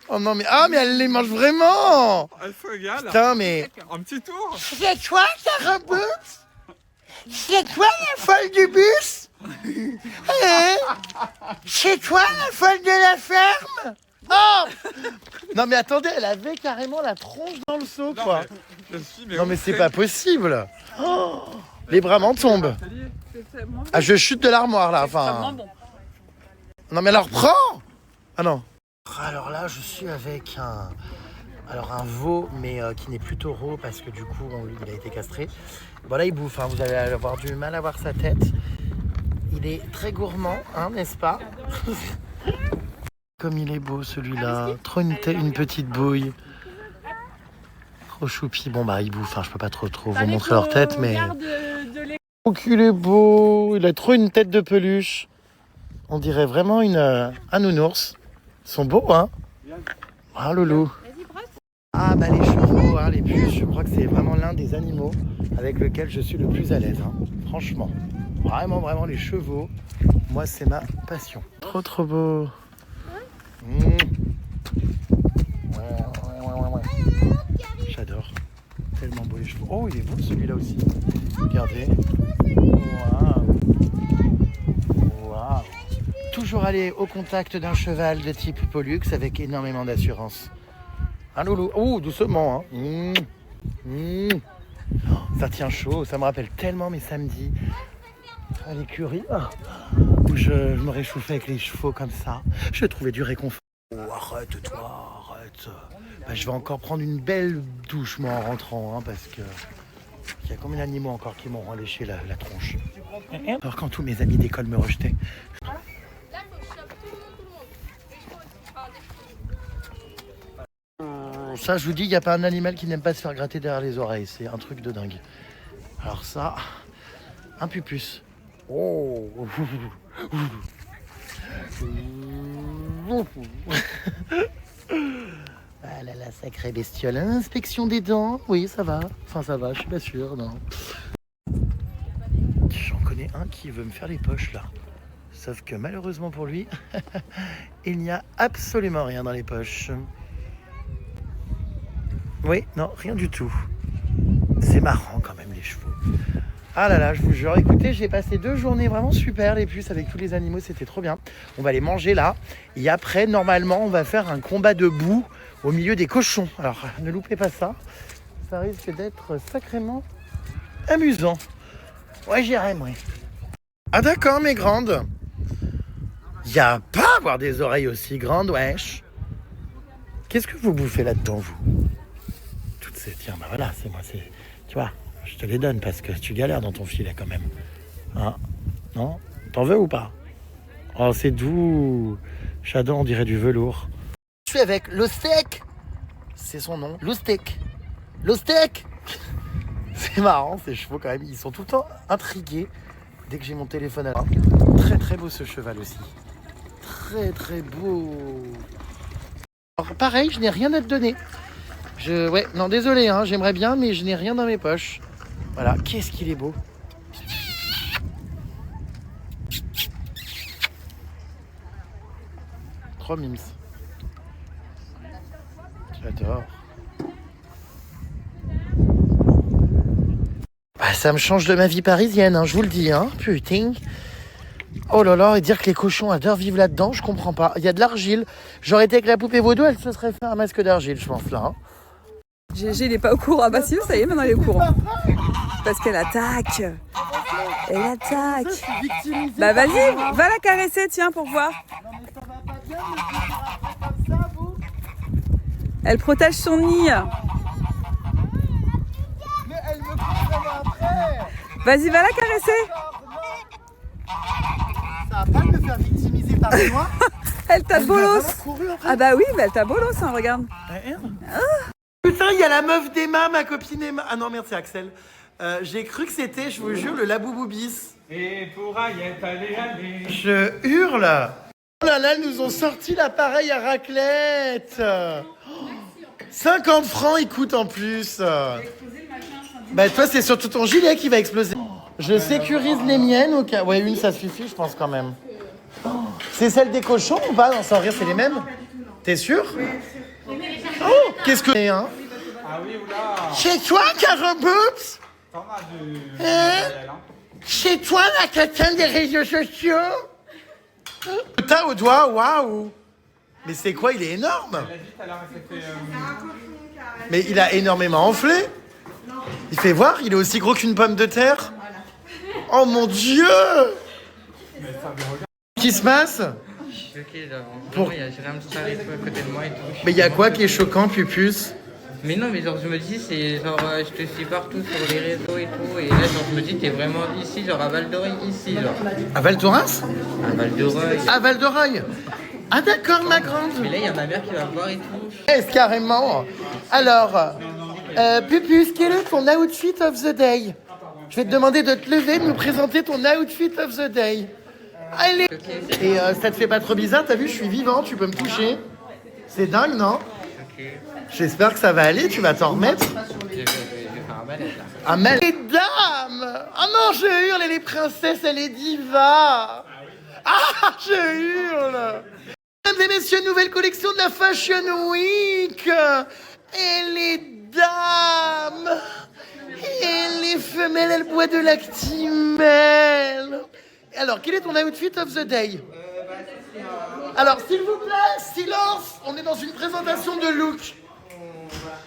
Oh non, mais. Ah, mais elle les mange vraiment. Elle se régale. Putain, mais. Un petit tour. C'est toi, ta reboot? C'est toi la folle du bus? Hein? C'est toi la folle de la ferme? Oh! Non mais attendez, elle avait carrément la tronche dans le seau, Non, quoi. mais je suis, mais Non mais c'est pas possible. Oh, les bras m'en tombent. C'est moins bon. Ah, je chute de l'armoire là, C'est vraiment enfin. bon. Non mais alors prends! Ah non. Alors là, je suis avec un veau, mais qui n'est plus taureau parce que du coup, il a été castré. Voilà, il bouffe, hein, vous allez avoir du mal à voir sa tête. Il est très gourmand, hein, n'est-ce pas? Comme il est beau celui-là. Trop une petite bouille. Trop choupi. Bon bah il bouffe, hein, je peux pas trop vous montrer leur tête, mais... Oh qu'il est beau. Il a trop une tête de peluche. On dirait vraiment un nounours. Ils sont beaux, hein? Ah, loulou. Ah, bah les chevaux, hein, les puces, je crois que c'est vraiment l'un des animaux avec lequel je suis le plus à l'aise, hein. Franchement. Vraiment, les chevaux, moi, c'est ma passion. Trop beau. Mmh. Ouais. J'adore. Tellement beau les chevaux. Oh, il est beau celui-là aussi. Regardez. Waouh. Toujours aller au contact d'un cheval de type Pollux avec énormément d'assurance. Un loulou. Oh, doucement. Hein. Oh, ça tient chaud. Ça me rappelle tellement mes samedis à l'écurie où je me réchauffais avec les chevaux comme ça. Je trouvais du réconfort. Oh, arrête-toi, arrête. Bah, je vais encore prendre une belle douche moi en rentrant, hein, parce que il y a combien d'animaux encore qui m'ont léché la tronche. Alors quand tous mes amis d'école me rejetaient. Ça, je vous dis, il n'y a pas un animal qui n'aime pas se faire gratter derrière les oreilles. C'est un truc de dingue. Alors ça, un pupus. Oh. Ah là là, sacrée bestiole. Inspection des dents. Oui, ça va. Enfin, ça va, je suis pas sûr, non. J'en connais un qui veut me faire les poches, là. Sauf que malheureusement pour lui, il n'y a absolument rien dans les poches. Oui, non, rien du tout. C'est marrant quand même les chevaux. Ah là là, je vous jure, écoutez, j'ai passé 2 journées vraiment super, les puces, avec tous les animaux, c'était trop bien. On va les manger là, et après, normalement, on va faire un combat debout au milieu des cochons. Alors, ne loupez pas ça, ça risque d'être sacrément amusant. Ouais, j'irai, moi. Ah d'accord, mes grandes. Y a pas à avoir des oreilles aussi grandes, wesh. Qu'est-ce que vous bouffez là-dedans, vous? Toutes ces... Tiens, bah voilà, c'est moi, c'est... Tu vois, je te les donne parce que tu galères dans ton filet quand même. Hein? Non? T'en veux ou pas? Oh, c'est doux. Shadow, on dirait du velours. Je suis avec Lostek. C'est son nom. Lostek. Lostek. C'est marrant, ces chevaux quand même. Ils sont tout le temps intrigués dès que j'ai mon téléphone à la main. Très très beau ce cheval aussi. Très très beau. Alors pareil, je n'ai rien à te donner. Ouais, non désolé, hein, j'aimerais bien, mais je n'ai rien dans mes poches. Voilà, qu'est-ce qu'il est beau. Trop mimes. J'adore. Ah, ça me change de ma vie parisienne, hein, je vous le dis, hein, putain. Oh là là, et dire que les cochons adorent vivre là-dedans, je comprends pas. Il y a de l'argile. J'aurais été avec la poupée vaudou, elle se serait fait un masque d'argile, je pense, là. Hein. GG, il est pas au courant. Ah bah si, ça y est, maintenant il est au courant. Parce qu'elle attaque. Elle attaque. Bah vas-y, va la caresser, tiens, pour voir. Elle protège son nid. Mais elle me comprend après. Vas-y, va la caresser. Ça va pas me faire victimiser par moi. Elle t'a bolos. Couru après. Ah bah oui, bah elle t'a bolos, hein, regarde. Putain, il y a la meuf d'Emma, ma copine Emma. Ah non, merde, c'est Axel. J'ai cru que c'était, je vous jure, le Laboubou-bis. Et pour Ayette, allez. Je hurle. Oh là là, ils nous ont sorti l'appareil à raclette. 50 francs, il coûte en plus. Bah toi, c'est surtout ton gilet qui va exploser. Je sécurise les miennes au cas... Ouais, une, ça suffit, je pense quand même. C'est celle des cochons ou pas? Non, sans rire, c'est les mêmes? T'es sûr? Oh, qu'est-ce que c'est, hein? Ah oui, oula. Chez toi, Caroboot? T'en as du... Hein? Chez toi, la quelqu'un des réseaux sociaux? T'as au doigt, waouh! Mais c'est quoi? Il est énorme! Elle a dit tout à l'heure, elle s'est fait... Mais il a énormément enflé! Il fait voir, il est aussi gros qu'une pomme de terre! Oh mon Dieu! Qu'est-ce qui se passe? Ok, genre, il y a Jérém Star et tout à côté de moi et tout. Mais il y a quoi qui est choquant, Pupus? Mais non, mais genre, je me dis, c'est genre, je te suis partout sur les réseaux et tout. Et là, genre, je me dis, t'es vraiment ici, genre à Val d'Oreuil, ici, genre. À Val Thorens? À Val d'Oreuil. À Val d'Oreuil? Ah d'accord, ma grande! Mais là, il y a ma mère qui va voir et tout. Est-ce carrément? Alors, Pupus, quel est ton outfit of the day? Je vais te demander de te lever, de nous présenter ton outfit of the day. Allez! Et ça te fait pas trop bizarre? T'as vu, je suis vivant, tu peux me toucher. C'est dingue, non? J'espère que ça va aller, tu vas t'en remettre. Je vais faire un balai, là. Ah, mais les dames! Ah non, je hurle, et les princesses, elle est diva! Ah, je hurle! Mesdames et messieurs, nouvelle collection de la Fashion Week! Et les dames! Et les femelles, elles boivent de l'actimel! Alors, quel est ton outfit of the day? Alors, s'il vous plaît, silence! On est dans une présentation de look.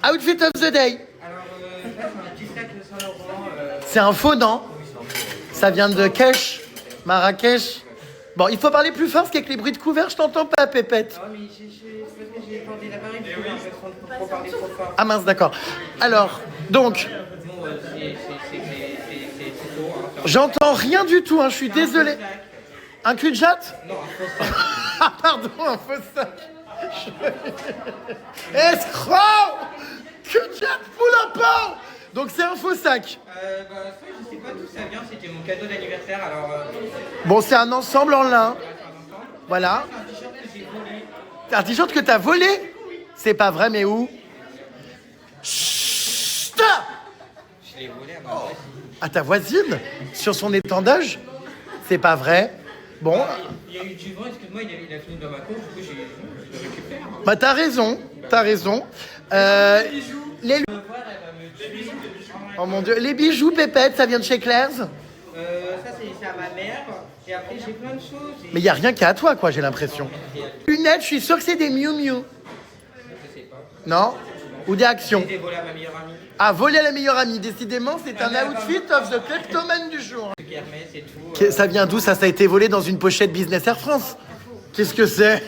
Outfit of the day. C'est un faux, non? Ça vient de Kesh, Marrakech. Bon, il faut parler plus fort parce qu'avec les bruits de couvert, je t'entends pas, Pépette. Ah mince, d'accord. Alors, donc... J'entends rien du tout, hein, je suis désolé. Un cul de jatte? Non, un faux sac. Ah pardon, un faux sac. Escroc! Cul de jatte, poule à part. Donc c'est un faux sac. Ça, je sais pas d'où ça vient, c'était mon cadeau d'anniversaire, alors... Bon, c'est un ensemble en lin. Voilà. Un t-shirt que t'as volé? C'est pas vrai, mais où? Chut! Je l'ai volé à ma voisine. À ta voisine? Sur son étendage? C'est pas vrai. Bon, Il y a eu du vent, excuse-moi, il a fini dans ma course, du coup je le récupère. bah t'as raison, t'as raison. Les... Oh mon Dieu, les bijoux pépettes, ça vient de chez Claire's? Ça c'est à ma mère, et après j'ai plein de choses. Mais y a rien qu'à toi, quoi, j'ai l'impression. Lunettes, je suis sûr que c'est des Miu Miu. Je sais pas. Non? Ou des actions? J'ai volé à ma meilleure amie. Ah, voler à la meilleure amie, décidément, c'est un outfit of the kleptomane du jour. Hermès et tout. Ça vient d'où ça? Ça a été volé dans une pochette Business Air France. Qu'est-ce que c'est?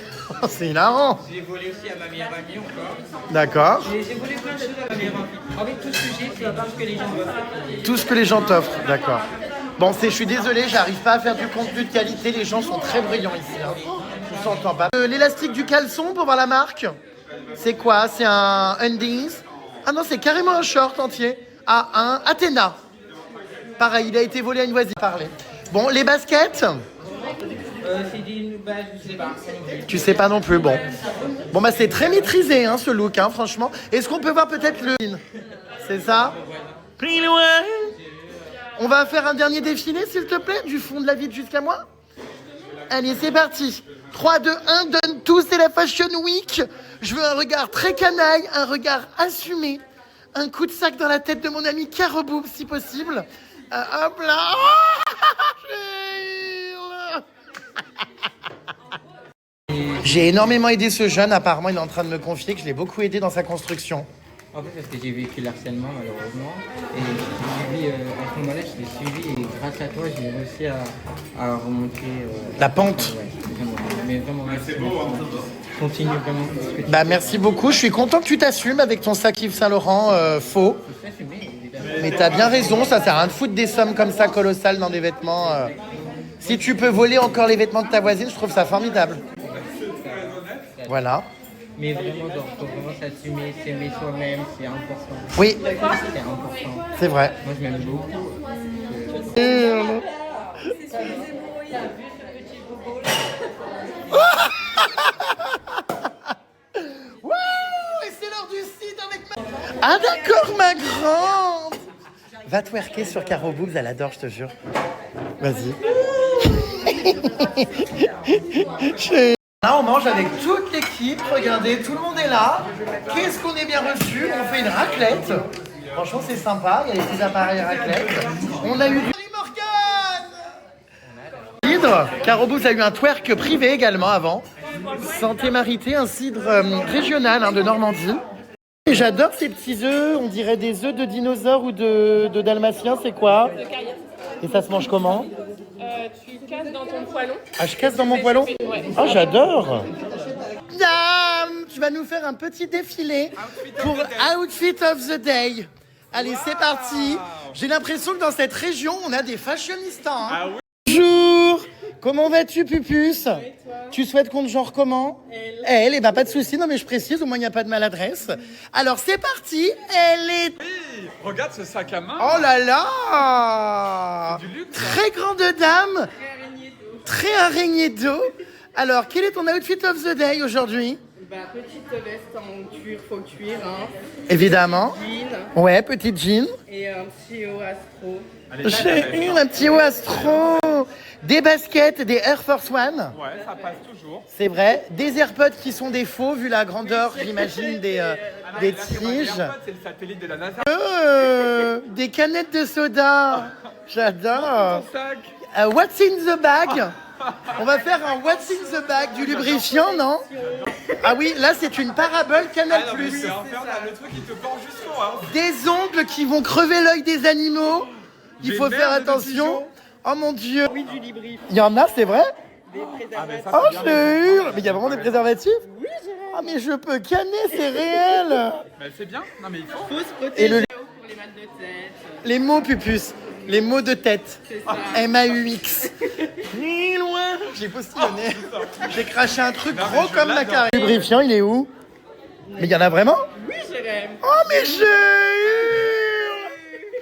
C'est hilarant. J'ai volé aussi à ma meilleure amie encore. D'accord. J'ai volé plein de choses à ma meilleure amie. En fait, tout ce que j'ai, c'est tout ce que les gens veulent. Tout ce que les gens t'offrent, d'accord. Bon, je suis désolé, j'arrive pas à faire du contenu de qualité, les gens sont très brillants ici. Hein. Je s'entends pas. L'élastique du caleçon pour voir la marque, c'est quoi? C'est un Undies? Ah non, c'est carrément un short entier. Ah, un Athéna. Pareil, il a été volé à une voisine. Parler. Bon, les baskets? C'est des base, je sais pas. Tu sais pas non plus, bon. Bon, bah c'est très maîtrisé, hein, ce look, hein, franchement. Est-ce qu'on peut voir peut-être le... C'est ça? On va faire un dernier défilé, s'il te plaît, du fond de la ville jusqu'à moi. Allez, c'est parti. 3, 2, 1, donne tout, c'est la Fashion Week. Je veux un regard très canaille, un regard assumé. Un coup de sac dans la tête de mon ami Caro Boub, si possible. Hop là. J'ai énormément aidé ce jeune, apparemment il est en train de me confier que je l'ai beaucoup aidé dans sa construction. En fait, parce que j'ai vécu le harcèlement, malheureusement. Et j'ai suivi, à ce moment-là, je l'ai suivi. Et grâce à toi, j'ai réussi à remonter. La pente. Ouais, vraiment. Mais vraiment, c'est beau, hein. Continue vraiment. Bah merci beaucoup, je suis content que tu t'assumes avec ton sac Yves Saint Laurent faux. Mais t'as bien raison, ça sert à rien de foutre des sommes comme ça colossales dans des vêtements. Si tu peux voler encore les vêtements de ta voisine, je trouve ça formidable. Voilà. Mais vraiment, faut vraiment s'assumer, s'aimer soi-même, c'est important. Oui, C'est important. c'est vrai. Moi, je m'aime beaucoup. Wouh, et c'est l'heure du site avec ma... Ah d'accord, ma grande. Va twerker sur Caro Boobs, elle adore, je te jure. Vas-y. Là, on mange avec toute l'équipe. Regardez, tout le monde est là. Qu'est-ce qu'on est bien reçu? On fait une raclette. Franchement, c'est sympa. Il y a les petits appareils raclette. On a eu du cidre. Caro Boobs a eu un twerk privé également avant. Santé Marité, un cidre régional de Normandie. Et j'adore ces petits œufs. On dirait des œufs de dinosaures ou de dalmatien. C'est quoi? Et ça se mange comment? Tu casses dans ton poêlon. Ah, je casse dans mon poêlon? Ah, j'adore. Dame, tu vas nous faire un petit défilé pour Outfit of the Day. Allez, c'est parti. J'ai l'impression que dans cette région, on a des fashionistas. Hein. Bonjour. Comment vas-tu, Pupus? Tu souhaites qu'on te genre comment? Elle, et bah pas de souci. Non mais je précise, au moins il n'y a pas de maladresse. Alors c'est parti. Elle est... Oui, regarde ce sac à main. Oh là là. C'est du luxe. Très grande dame. Très araignée d'eau. Alors, quel est ton outfit of the day aujourd'hui? Petite veste en cuir, faux cuir, hein. Évidemment. Jean Ouais, petite jean. et un petit haut astro. J'ai eu un petit haut astro. Des baskets, des Air Force One. Ouais, ça passe toujours. C'est vrai. Des AirPods qui sont des faux, vu la grandeur, j'imagine, des tiges. C'est le satellite de la NASA. Des canettes de soda. J'adore. Ton sac. What's in the bag? On va faire un What's in the bag du lubrifiant, non? Ah oui, là c'est une parabole Canal+. Ah non, mais c'est infernal, le truc il te porte jusqu'au hein. Des ongles qui vont crever l'œil des animaux. Il Des faut faire merdes de attention. pigeons. Oh mon Dieu. Oui, du libri. Il y en a, c'est vrai? Ah, mais ça, Oh, c'est je bien te raison. hurle. Mais il y a vraiment des préservatifs? Oui, ah mais je peux canner, c'est réel. Mais c'est bien. Non, mais il faut. Faut se protéger. Et le... Pour les mal de tête. les mots, Pupus. Les mots de tête. MAUX. Ni loin. J'ai postillonné. J'ai craché un truc Non, mais gros je comme la l'adore. carrière. Le lubrifiant, il est où? Mais il y en a vraiment? Oui, Jérém. Oh, mais je hurle.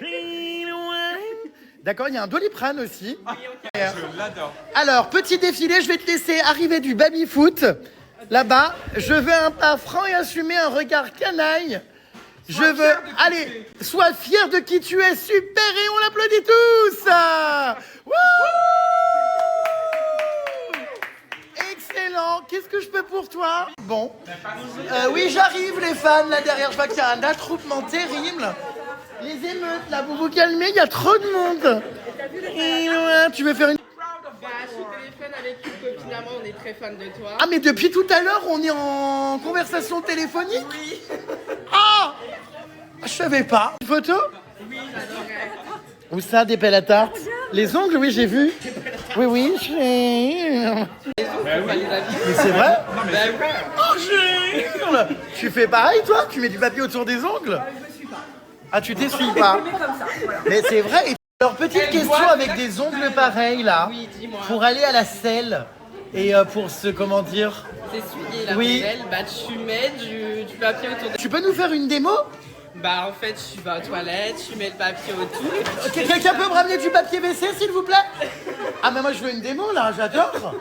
Ni loin. D'accord, il y a un Doliprane aussi. Je l'adore. Alors, petit défilé, je vais te laisser arriver du baby-foot. Là-bas, je veux un pas franc et assumé, un regard canaille. Je veux... Allez, sois fier de qui tu es, super, et on l'applaudit tous. Wouh. qu'est-ce que je peux pour toi? Bon. Oui, j'arrive les fans, là derrière, je vois qu'il y a un attroupement terrible. Les émeutes, là, vous vous calmez, il y a trop de monde. Et ouais, tu veux faire une... Bah, je suis au téléphone avec une copine à moi, on est très fan de toi. Ah, mais depuis tout à l'heure, on est en conversation téléphonique? Oui. Ah, je savais pas. Une photo? Oui, j'adorerais. Où ça, des pelles à tarte? Les ongles, oui, j'ai vu. Oui, Bah, les avis. Mais c'est vrai? Bah, ouais. Oh, Gilles! Tu fais pareil, toi? Tu mets du papier autour des ongles? Ah, tu t'essuies pas? Mais c'est vrai. Et alors, petite question avec des ongles pareils, là. Oui, dis-moi. Pour aller à la selle et pour se, comment dire... T'essuyer la Oui. poubelle, bah, tu mets du papier autour de... Tu peux nous faire une démo? Bah, en fait, tu vas aux toilettes, tu mets le papier autour. Quelqu'un peut me ramener du papier WC, s'il vous plaît? Ah, mais moi, je veux une démo, là, j'adore.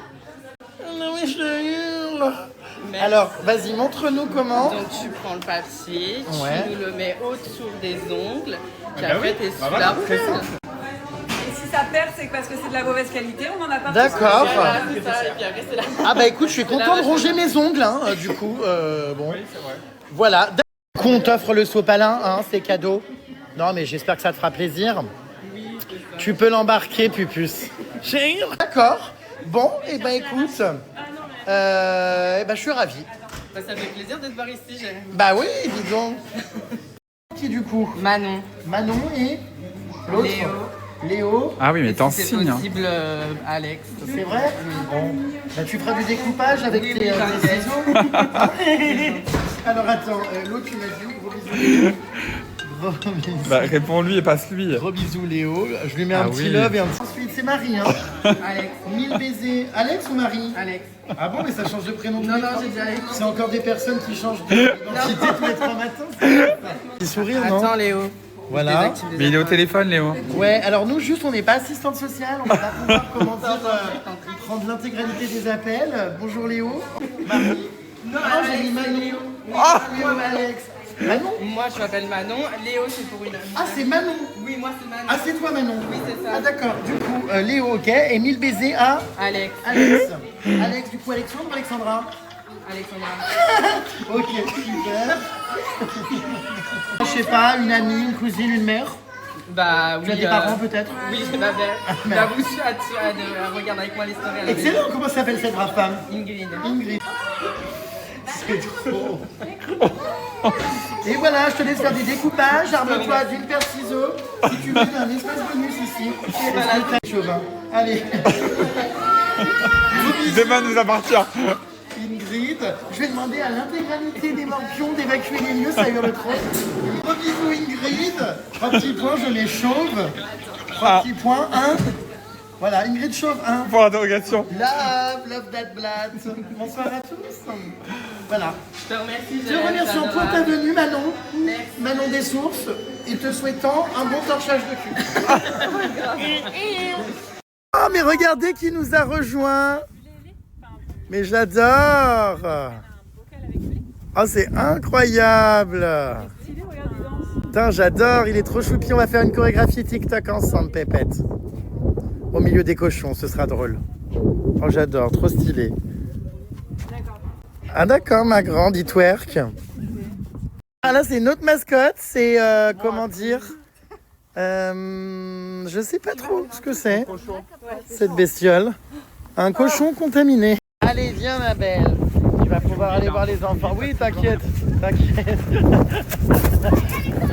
Non, mais je hurle. Mais- Alors, vas-y, montre-nous comment. Donc, tu prends le papier, Ouais. tu nous le mets autour des ongles, puis bah après, oui. t'essuies Bah voilà, la très poubelle. simple. Et si ça perd, c'est parce que c'est de la mauvaise qualité, on en a pas. D'accord. Voilà, c'est ça, et puis après, c'est la... Ah, bah écoute, je suis content de ronger mes ongles, hein, du coup. Bon. Oui, c'est vrai. Voilà. On t'offre le sopalin, hein, c'est cadeau. Non, mais j'espère que ça te fera plaisir. Tu peux l'embarquer, Pupus. D'accord. Bon, et ben écoute, je suis ravi. Bah, ça fait plaisir de te voir ici, j'ai... Bah oui, dis donc. Qui du coup? Manon. Manon et l'autre? Léo. Ah oui, mais t'en Si c'est signes. Hein. possible, Alex. C'est vrai? Bon. Bah, tu feras du découpage avec Oui, tes t'inquiète. ciseaux. Alors attends, l'autre tu m'as dit, gros bisous Léo. Gros bisous. Bah, réponds-lui et passe-lui. Gros bisous Léo. Je lui mets un Ah petit oui. love et un petit... Ensuite c'est Marie, hein. Alex. 1000 baisers. Alex ou Marie? Alex. Ah bon, mais ça change de prénom tous Non, les non, trois. j'ai déjà Alex. C'est encore des personnes qui changent d'identité tous les 3 matins. Petit sourire, non? Attends, Léo. Voilà. Désactive les Mais il est au étoiles. téléphone, Léo. Ouais, alors nous, juste, on n'est pas assistante sociale, on va pas pouvoir, comment dire, prendre l'intégralité des appels. Bonjour Léo. Marie. Non, j'ai mis Manon. Léo, Alex. Manon? Moi, je m'appelle Manon. Léo, c'est pour une... Ah, c'est Manon. Oui, moi, c'est Manon. Ah, c'est toi Manon. Oui, c'est ça. Ah, d'accord. Du coup, Léo, ok. Et 1000 baisers à Alex. Alex. Alex, du coup, Alexandre ou Alexandra? Alexandra. Ok, super. Je sais pas, une amie, une cousine, une mère? Bah, oui. Tu as des parents peut-être? Oui, c'est ma mère. Bah, vous, tu regarde avec moi les stories. à la maison. Excellent, comment s'appelle cette brave femme? Ingrid. Ingrid. C'est trop. Et voilà, je te laisse faire des découpages. Arme-toi d'une paire de ciseaux. Si tu veux, un espace bonus ici. Est-ce que t'as chauvin? Allez. Demain nous appartient. Ingrid, je vais demander à l'intégralité des morpions d'évacuer les lieux, ça hurle trop. Gros bisous Ingrid. 3 petits points, je mets chauve. 3 petits points, 1. Voilà, Ingrid chauve 1. Pour l'interrogation. Love that blood. Bonsoir à tous. Voilà. Je te remercie. Je te remercie pour ta venue, Manon. Manon des sources. Et te souhaitant un bon torchage de cul. Oh, mais regardez qui nous a rejoint. Mais j'adore. Oh, c'est incroyable. Putain, j'adore. Il est trop choupi. On va faire une chorégraphie TikTok ensemble, Pépette. Au milieu des cochons, ce sera drôle. Oh, j'adore. Trop stylé. Ah d'accord, ma grande, il twerk. Ah là, c'est une autre mascotte, c'est comment dire je sais pas trop ce que c'est, cette bestiole. Un cochon contaminé. Allez, viens ma belle. Tu vas pouvoir aller voir les enfants. Oui, t'inquiète, t'inquiète.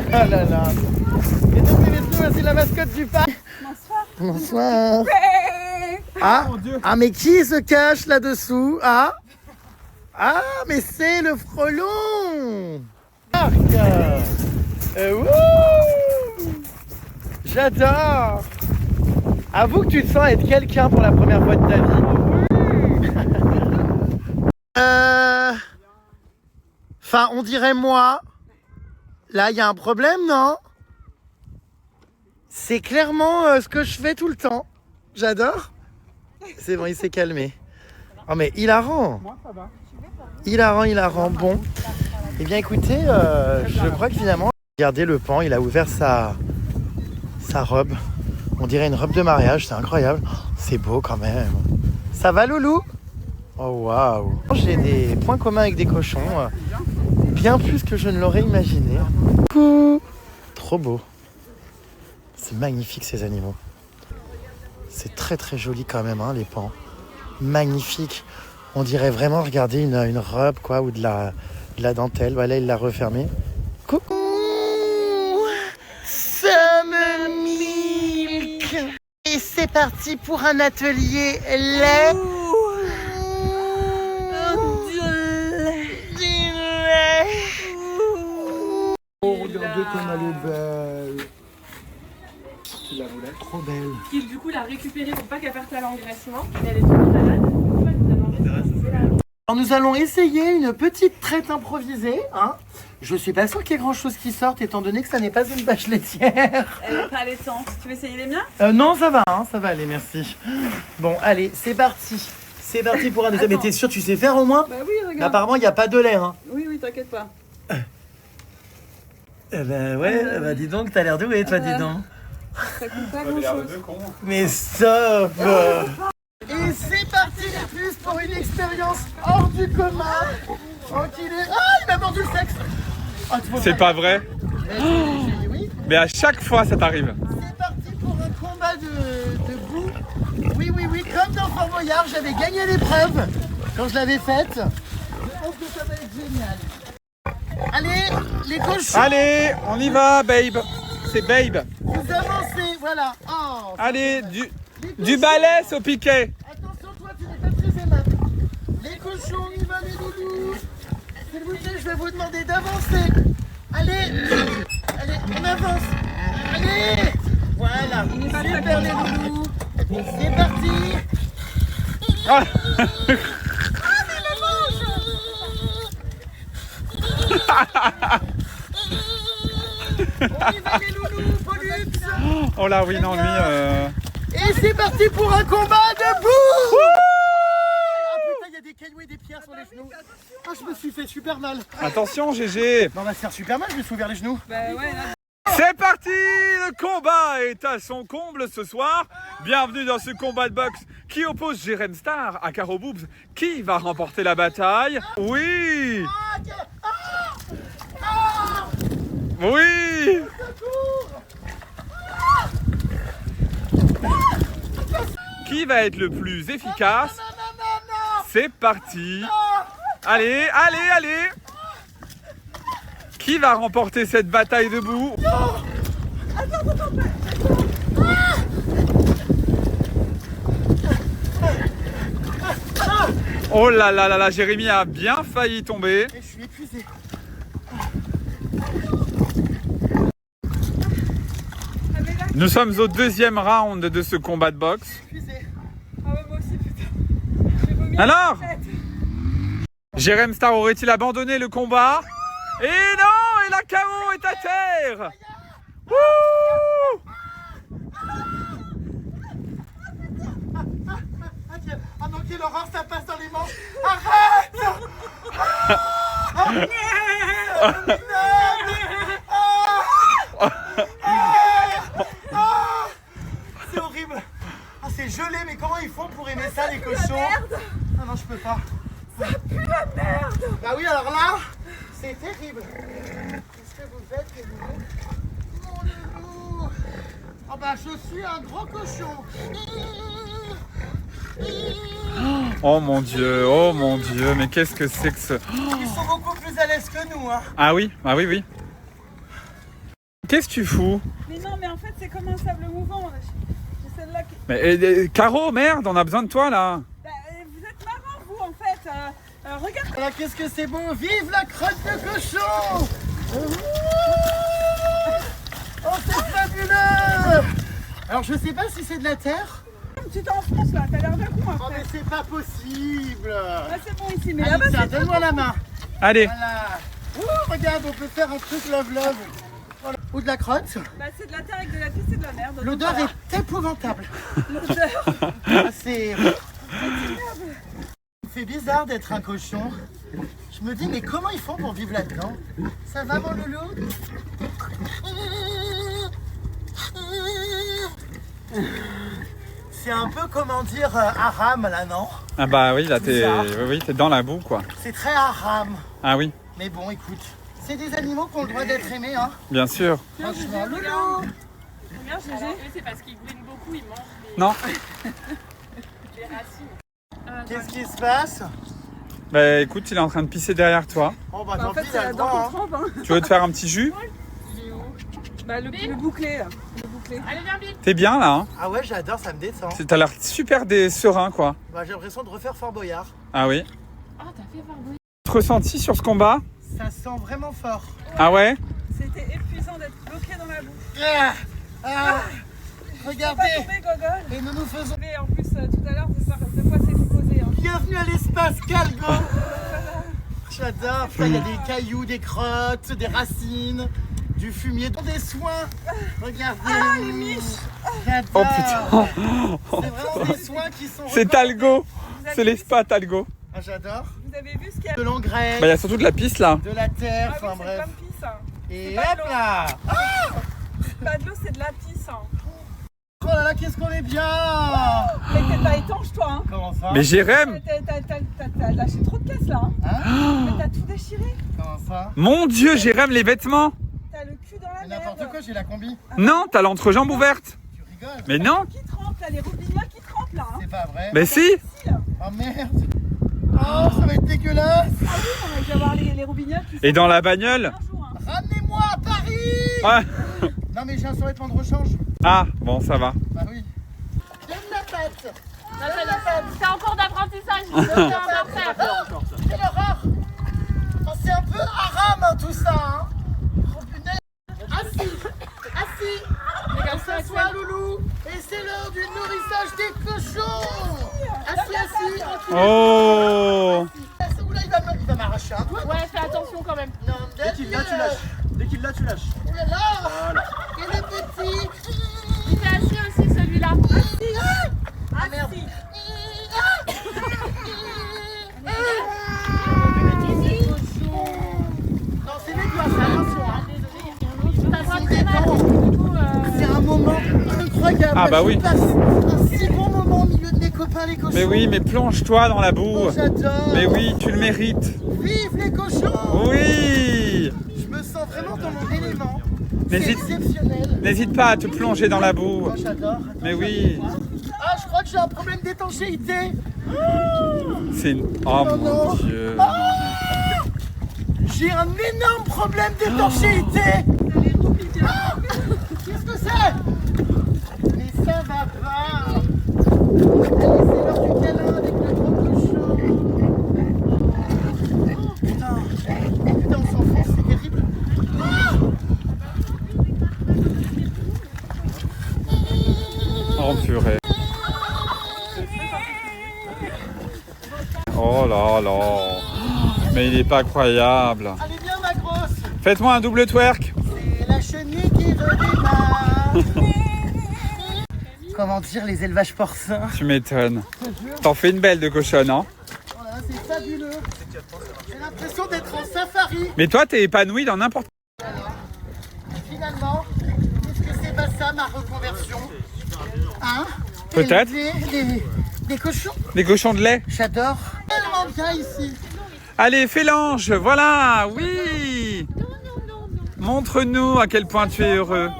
Oh là là. Mesdames et messieurs, c'est la mascotte du parc. Bonsoir. Bonsoir. Ah, mais qui se cache là-dessous? Ah, mais c'est le frelon! Marc! Wouh! J'adore! Avoue que tu te sens être quelqu'un pour la première fois de ta vie. Enfin, on dirait moi. Là, il y a un problème, non? C'est clairement ce que je fais tout le temps. J'adore. C'est bon, il s'est calmé. Oh, mais hilarant! Hilarant. Bon. Eh bien, écoutez, je crois que finalement, regardez le pan, il a ouvert sa robe. On dirait une robe de mariage, c'est incroyable. C'est beau quand même. Ça va, Loulou? Oh waouh. J'ai des points communs avec des cochons, bien plus que je ne l'aurais imaginé. Trop beau. C'est magnifique ces animaux. C'est très très joli quand même, hein, les pans. Magnifique. On dirait vraiment regarder une robe quoi, ou de la dentelle. Voilà, il l'a refermée. Coucou Summer Milk. Et c'est parti pour un atelier lait. Oh, regardez comme elle est belle. Tu la voulais trop belle. Qui du coup l'a récupérée pour pas qu'elle parte à l'engraissement. Mais elle est toute malade. Alors nous allons essayer une petite traite improvisée. Hein. Je suis pas sûre qu'il y ait grand chose qui sorte étant donné que ça n'est pas une vache laitière. Elle est pas allaitante. Tu veux essayer les miens? Non, ça va, hein, ça va aller, merci. Bon, allez, c'est parti. C'est parti pour un essai. Mais t'es sûr, tu sais faire au moins? Bah oui, regarde. Apparemment, il n'y a pas de lait. Hein. Oui, oui, t'inquiète pas. Ben ouais, bah dis donc, t'as l'air doué, toi, dis donc. Ça coûte pas grand chose. Mais stop. Et c'est parti les plus pour une expérience hors du commun. Ah, il m'a mordu le sexe. Oh, C'est pas vrai? Oui. Mais à chaque fois, ça t'arrive. C'est parti pour un combat de boue. Oui, oui, oui, comme dans Fort Boyard, j'avais gagné l'épreuve quand je l'avais faite. Je pense que ça va être génial. Allez, les cochons. Allez, on y va, babe. C'est babe. Vous avancez, voilà. Oh, Allez, du balai au piquet. attention, toi, tu n'es pas très aimable. Les cochons, on y va, les loulous. S'il vous plaît, je vais vous demander d'avancer. Allez, allez, on avance. Allez, voilà. Super, les loulous. C'est parti. Ah. On y va, les loulous, Pollux. Oh là, oui, non, lui. Et c'est parti pour un combat debout. Ah putain, il y a des cailloux et des pierres sur les genoux. Ah, je me suis fait super mal. Attention, GG. Non, on va se faire super mal, je me suis ouvert les genoux. Bah ouais, là. C'est parti. Le combat est à son comble ce soir. Bienvenue dans ce combat de boxe qui oppose Jérém Star à Caro Boobs. Qui va remporter la bataille? Oui. Oui. Qui va être le plus efficace? C'est parti. Allez, allez, allez. Qui va remporter cette bataille debout? Oh là là là là, Jérémy a bien failli tomber. Et je suis épuisé. Nous sommes au deuxième round de ce combat de boxe. Épuisé. Ah ouais, moi aussi, putain. J'ai vomi. Alors, Jérém Star aurait-il abandonné le combat? Et non, et la KO est à terre. Wouh! Ah non, quelle horreur, ça passe dans les manches. Arrête. C'est horrible. Ah, c'est gelé, mais comment ils font pour aimer ça, les cochons? Ah non, je peux pas. Ça pue la merde. Bah oui, alors là, c'est terrible. Qu'est-ce que vous faites, les loulous? Mon loulou. Oh bah, je suis un gros cochon. Oh mon Dieu, mais qu'est-ce que c'est que ce... Ils sont beaucoup plus à l'aise que nous, hein. Ah oui, oui. Qu'est-ce que tu fous? Mais non, mais en fait, c'est comme un sable mouvant. J'ai celle-là qui... Mais Caro, merde, on a besoin de toi là. Bah, vous êtes marrant, vous, en fait. Regarde. Voilà, qu'est-ce que c'est beau. Vive la crotte de cochon. Oh, c'est fabuleux. Alors, je sais pas si c'est de la terre. Tu t'enfonces là, t'as l'air d'un con Oh, mais après. c'est pas possible. Là, c'est bon ici, mais Allez, là-bas, tiens, c'est donne-moi la main. Allez, Voilà. Regarde, on peut faire un truc love-love. Voilà. Ou de la crotte. Bah, c'est de la terre avec de la pisse, c'est de la merde. L'odeur Donc, est épouvantable. L'odeur. Ah, c'est... Ça me fait bizarre d'être un cochon. Je me dis, mais comment ils font pour vivre là-dedans? Ça va, mon loulou? C'est un peu, comment dire, Aram, là, non? Ah bah oui, là t'es Bizarre. oui, t'es dans la boue quoi. C'est très haram. Ah oui, Mais bon, écoute, c'est des animaux qui ont le droit d'être aimés, hein. bien sûr. Franchement, loulou. Regarde, c'est parce qu'ils glouinent beaucoup, ils mangent Non. les racines. Qu'est-ce qui se passe? Bah écoute, il est en train de pisser derrière toi. Bon, bah, Bah, tant en fait, pis, il c'est a la le dent droit, qu'on hein. trempe. Hein. Tu veux te faire un petit jus? Bah, le bouclé, là. Le boucllé. Allez, viens, Bill. T'es bien là, hein? Ah ouais, j'adore, ça me détend. T'as l'air super serein quoi. Bah, j'ai l'impression de refaire Fort Boyard. Ah oui. Oh, t'as fait barbouiller. Ressenti sur ce combat? Ça sent vraiment fort. Ah ouais? C'était épuisant d'être bloqué dans la boue. Ah, ah, Pas regardez. tombé, Gogol. Et nous nous faisons... Mais en plus, tout à l'heure, de quoi c'est explosé. Hein. Bienvenue à l'espace Calgo. J'adore. Putain, il y a des cailloux, des crottes, des racines, du fumier, des soins. Regardez. Ah, les miches. J'adore. Oh putain. C'est vraiment des soins qui sont... C'est Talgo. C'est l'espace Talgo. Ah, j'adore. Vous avez vu ce qu'il y a? De l'engrais, Bah il y a surtout de la piste là. de la terre, Ah oui, enfin c'est bref. plein de pisse. Hein. Et c'est pas de hop l'eau. là. Pas de l'eau, c'est de la pisse. Hein. Oh là là, qu'est-ce qu'on est bien. Mais t'es pas étanche, toi. Hein. Comment ça? Mais Jérém, T'as lâché trop de caisse, là. Hein. Hein? Mais t'as tout déchiré. Comment ça? mon Dieu, Jérém, les vêtements. T'as le cul dans la Mais merde. n'importe quoi, j'ai la combi. Non, t'as l'entrejambe ouverte. Tu rigoles? Mais non. Qui trempe, là, les robinets qui trempent, là. Hein. C'est pas vrai. Mais si. Oh merde. Oh, ça va être dégueulasse. Ah oui, on va avoir les robinets qui Et dans la bagnole. un jour. Hein. Ramenez-moi à Paris. Ah, Non mais j'ai un survêtement de rechange. ah bon, ça va. Bah oui. J'aime la pâte. C'est en cours d'apprentissage. C'est un faire. Quelle horreur. Oh, c'est un peu haram hein, tout ça. Hein. Oh punaise. Assis. Assis. On s'assoit loulou. Et c'est l'heure du nourrissage des cochons. Assis. Tranquille. Oh. Oula, il va m'arracher un doigt. Ouais, fais attention quand même. Non, Dès qu'il l'a, tu lâches. Dès qu'il l'a, tu lâches. Oh là là. Il est petit. Il fait assis aussi celui-là. Ah merde. Non, c'est les doigts, c'est attention. Hein. T'as droit très mal. Du coup, C'est un moment incroyable. Ah bah Je oui. passe un si bon moment au milieu de mes copains les cochons. Mais oui, mais plonge-toi dans la boue. Oh, j'adore. Mais oui, tu le mérites. Vive les cochons. Oui. Je me sens vraiment dans mon élément. C'est N'hésite- exceptionnel. N'hésite pas à te plonger dans la boue. Oh, j'adore. Mais oui. Ah, je crois que j'ai un problème d'étanchéité. C'est une... Oh Non, non. mon Dieu. J'ai un énorme problème d'étanchéité. Ah, qu'est-ce que c'est? Mais ça va pas. Allez, c'est l'heure du câlin avec le gros cochon. Oh, putain. Putain, on s'enfonce, c'est terrible. Oh purée. Oh là là. Mais il est pas croyable. Allez, viens, ma grosse. Faites-moi un double twerk. C'est la chenille qui redémarre. Comment dire, les élevages porcins. Tu m'étonnes. T'en fais une belle de cochonne, hein? Voilà, c'est fabuleux. J'ai l'impression d'être en safari. Mais toi, t'es épanoui dans n'importe... Finalement, est-ce que c'est pas ça ma reconversion? Hein? Peut-être. Des cochons. Des cochons de lait. J'adore. Tellement bien ici. Allez, fais l'ange, voilà, oui. Montre-nous à quel point tu es heureux.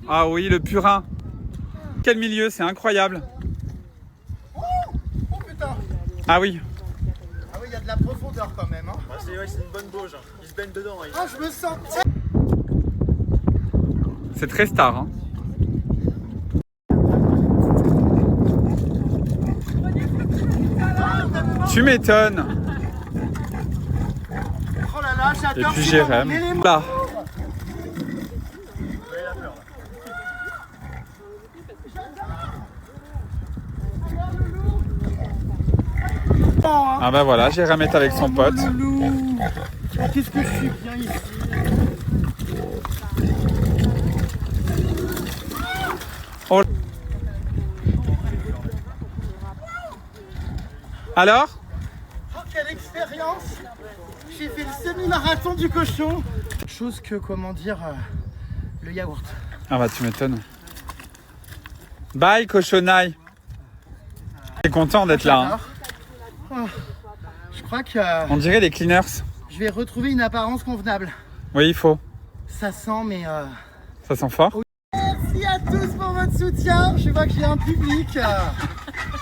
Ah oui, le purin. Quel milieu, c'est incroyable. Oh putain. Ah oui. Ah oui, il y a de la profondeur quand même. Hein. Ouais, c'est une bonne bauge. Hein. Il se baigne dedans. Hein. Ah, je me sens... C'est très star, hein. Tu m'étonnes. Oh là là, Et j'adore. puis c'est dans mon Jérém. élément. Là. Ah bah voilà, Jérém est avec son pote. Loulou. Ah, qu'est-ce que je suis bien ici. Oh. Alors? Oh, quelle expérience. J'ai fait le semi-marathon du cochon. Chose que, comment dire, le yaourt. Ah bah tu m'étonnes. Bye cochonaille. T'es content d'être là, hein? Oh, je crois que On dirait les cleaners. je vais retrouver une apparence convenable. Oui, il faut. Ça sent, mais... Ça sent fort. Merci à tous pour votre soutien. Je vois que j'ai un public.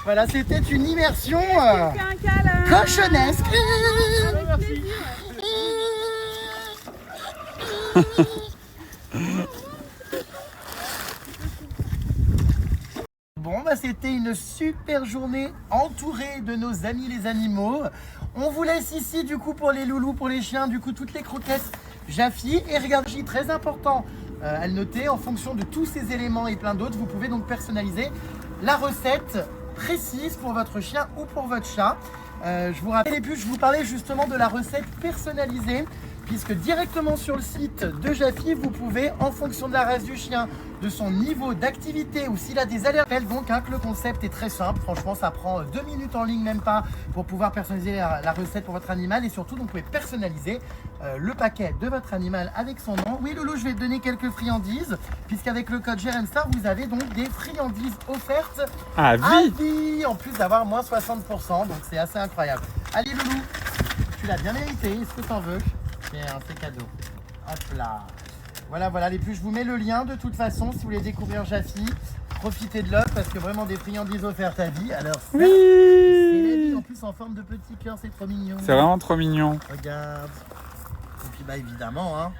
Voilà, c'était une immersion cochonnesque. Bon, bah c'était une super journée entourée de nos amis les animaux. On vous laisse ici du coup pour les loulous, pour les chiens, du coup toutes les croquettes Jaffi. Et regardez, très important à le noter, en fonction de tous ces éléments et plein d'autres, vous pouvez donc personnaliser la recette précise pour votre chien ou pour votre chat. Je vous rappelle, et puis je vous parlais justement de la recette personnalisée, puisque directement sur le site de Jaffi, vous pouvez, en fonction de la race du chien, de son niveau d'activité ou s'il a des alertes, donc que le concept est très simple. Franchement, ça prend 2 minutes en ligne, même pas, pour pouvoir personnaliser la recette pour votre animal. Et surtout, donc, vous pouvez personnaliser le paquet de votre animal avec son nom. Oui, Loulou, je vais te donner quelques friandises, puisqu'avec le code JRMSTAR, vous avez donc des friandises offertes À vie. vie, en plus d'avoir moins 60%. Donc, c'est assez incroyable. Allez, Loulou, tu l'as bien mérité. Est-ce que t'en veux? C'est cadeau. Hop là. Voilà, voilà. Et puis je vous mets le lien de toute façon si vous voulez découvrir Jaffi. Profitez de l'offre parce que vraiment des friandises offertes à vie. Alors, c'est la vie en plus en forme de petit cœur, c'est trop mignon. C'est vraiment trop mignon. Regarde. Et puis bah évidemment, hein.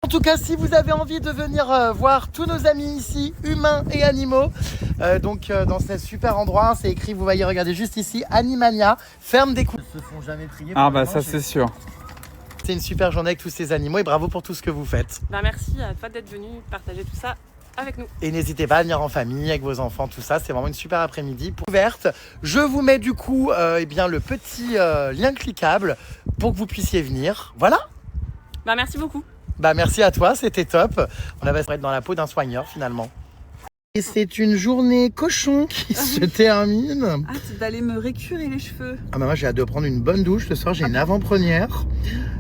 En tout cas, si vous avez envie de venir voir tous nos amis ici, humains et animaux, dans ce super endroit, c'est écrit, vous voyez, regardez juste ici, Animania, ferme des coups. Ils se font jamais prier. Ah bah ça c'est sûr. C'est une super journée avec tous ces animaux et bravo pour tout ce que vous faites. Bah, merci à toi d'être venu partager tout ça avec nous. Et n'hésitez pas à venir en famille avec vos enfants, tout ça. C'est vraiment une super après-midi ouverte. Je vous mets du coup le petit lien cliquable pour que vous puissiez venir. Voilà. Bah, merci beaucoup. Bah merci à toi, c'était top. On va se mettre dans la peau d'un soigneur finalement. Et c'est une journée cochon qui se termine. Hâte d'aller me récurer les cheveux. Ah bah moi j'ai hâte de prendre une bonne douche ce soir, j'ai une avant-première.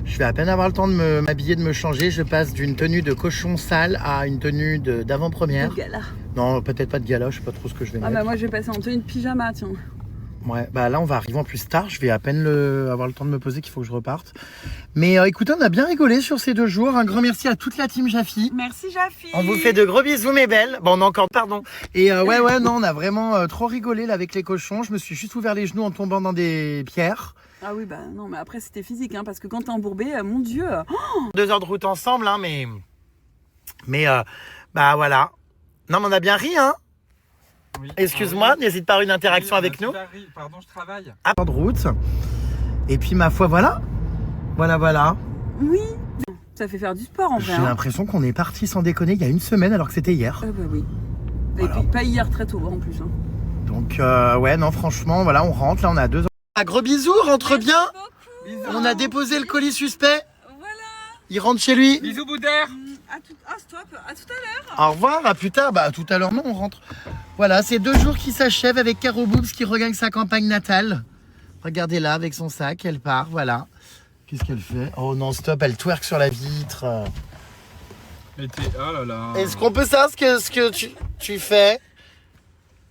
Je vais à peine avoir le temps de m'habiller, de me changer. Je passe d'une tenue de cochon sale à une tenue d'avant-première. De gala. Non, peut-être pas de gala, je sais pas trop ce que je vais mettre. Ah bah moi je vais passer en tenue de pyjama, tiens. Ouais, bah là on va arriver en plus tard, je vais à peine avoir le temps de me poser qu'il faut que je reparte. Mais écoutez, on a bien rigolé sur ces 2 jours. Un grand merci à toute la team Jaffi. Merci Jaffi. On vous fait de gros bisous mes belles. Bon, on a encore pardon. Et ouais, non, on a vraiment trop rigolé là avec les cochons. Je me suis juste ouvert les genoux en tombant dans des pierres. Ah oui, bah non, mais après c'était physique, hein, parce que quand t'es embourbé, mon Dieu. 2 heures de route ensemble, hein, mais bah voilà. Non, mais on a bien ri, hein. Oui. Excuse-moi, n'hésite pas à une interaction avec nous. Pardon, je travaille. À de route. Et puis ma foi, voilà. Voilà. Oui. Ça fait faire du sport en vrai. J'ai l'impression qu'on est parti sans déconner il y a 1 semaine alors que c'était hier. Ah bah oui. Voilà. Et puis pas hier très tôt en plus. Hein. Donc ouais, non, franchement, voilà, on rentre. Là, on a 2 heures. Un gros bisous, rentre bien. Bisous. On a déposé le colis suspect. Voilà. Il rentre chez lui. Bisous Boudère. Stop. À tout à l'heure. Au revoir, à plus tard. Bah, à tout à l'heure, non, on rentre. Voilà, c'est 2 jours qui s'achèvent avec Caro Boobs qui regagne sa campagne natale. Regardez là, avec son sac, elle part, voilà. Qu'est-ce qu'elle fait? Oh non, stop, elle twerk sur la vitre. Oh là là. Est-ce qu'on peut savoir ce que tu fais?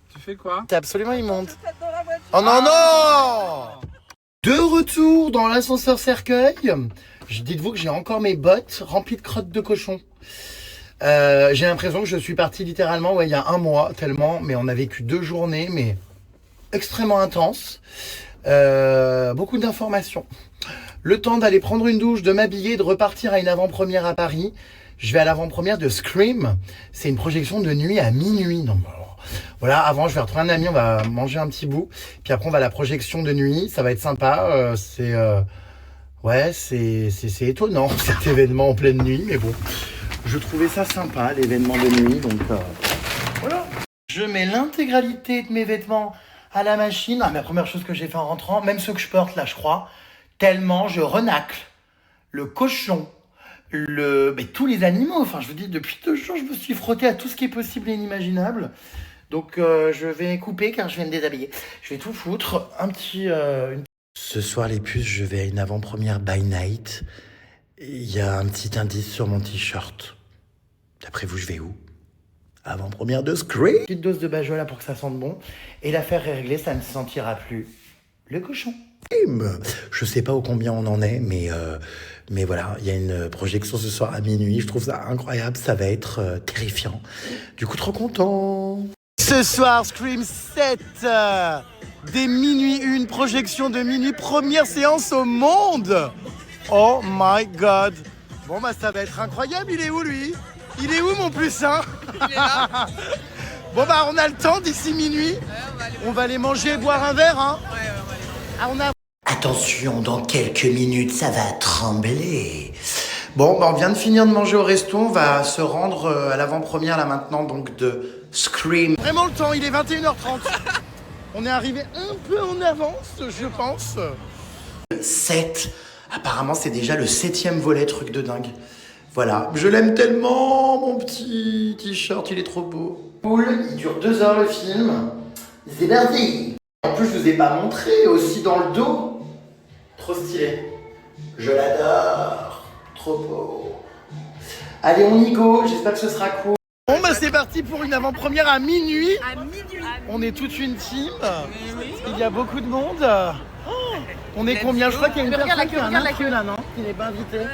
Tu fais quoi? T'es absolument immonde. Oh non, non! De retour dans l'ascenseur cercueil. Dites-vous que j'ai encore mes bottes remplies de crottes de cochon. J'ai l'impression que je suis parti littéralement il y a 1 mois, tellement, mais on a vécu 2 journées, mais extrêmement intenses. Beaucoup d'informations. Le temps d'aller prendre une douche, de m'habiller, de repartir à une avant-première à Paris. Je vais à l'avant-première de Scream. C'est une projection de nuit à minuit. Donc, voilà, avant je vais retrouver un ami, on va manger un petit bout. Puis après on va à la projection de nuit, ça va être sympa. Ouais, c'est étonnant cet événement en pleine nuit, mais bon. Je trouvais ça sympa, l'événement de nuit, donc voilà. Je mets l'intégralité de mes vêtements à la machine. Ah, la première chose que j'ai fait en rentrant, même ceux que je porte là, je crois, tellement je renacle le cochon, mais tous les animaux. Enfin, je vous dis, depuis 2 jours, je me suis frotté à tout ce qui est possible et inimaginable. Donc, je vais couper car je viens de déshabiller. Je vais tout foutre. Ce soir, les puces, je vais à une avant-première by night. Il y a un petit indice sur mon t-shirt. D'après vous, je vais où? Avant-première de Scream. Petite dose de bajola pour que ça sente bon. Et l'affaire est réglée, ça ne sentira plus le cochon. Je sais pas au combien on en est, mais voilà, il y a une projection ce soir à minuit. Je trouve ça incroyable, ça va être terrifiant. Du coup, trop content. Ce soir, Scream 7, dès minuit, une projection de minuit, première séance au monde. Oh my god. Bon bah ça va être incroyable, il est où lui? Il est où mon plus un? Il est là. Bon bah on a le temps d'ici minuit. On va aller manger et boire un verre hein. Attention, dans quelques minutes ça va trembler. Bon bah on vient de finir de manger au resto, on va se rendre à l'avant-première là maintenant donc de Scream. Vraiment le temps, il est 21h30. On est arrivé un peu en avance je pense. 7. Apparemment c'est déjà le 7e volet, truc de dingue. Voilà, je l'aime tellement, mon petit t-shirt, il est trop beau. Cool, il dure 2 heures le film. C'est parti. En plus, je vous ai pas montré, aussi dans le dos. Trop stylé. Je l'adore. Trop beau. Allez, on y go, j'espère que ce sera cool. Bon, bah c'est parti pour une avant-première à minuit. À minuit. On est toute une team. Il y a beaucoup de monde. On est combien? Je crois qu'il y a une personne qui a un queue là, non? Qui n'est pas invité. Ouais.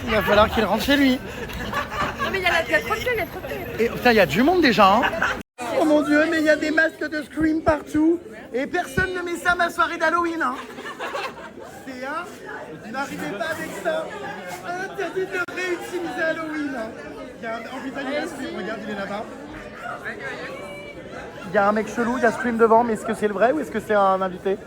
Il va falloir qu'il rentre chez lui. Non mais il y a trop de queues, il y a trop de queues. Et putain, il y a du monde déjà. Hein. Oh mon dieu, mais il y a des masques de Scream partout. Et personne ne met ça à ma soirée d'Halloween. Hein. C'est un... N'arrivez pas avec ça. Interdit de le réutiliser à Halloween. Il y a un... Oh putain, il y a Scream, regarde, il est là-bas. Il y a un mec chelou, il y a Scream devant, mais est-ce que c'est le vrai ou est-ce que c'est un invité?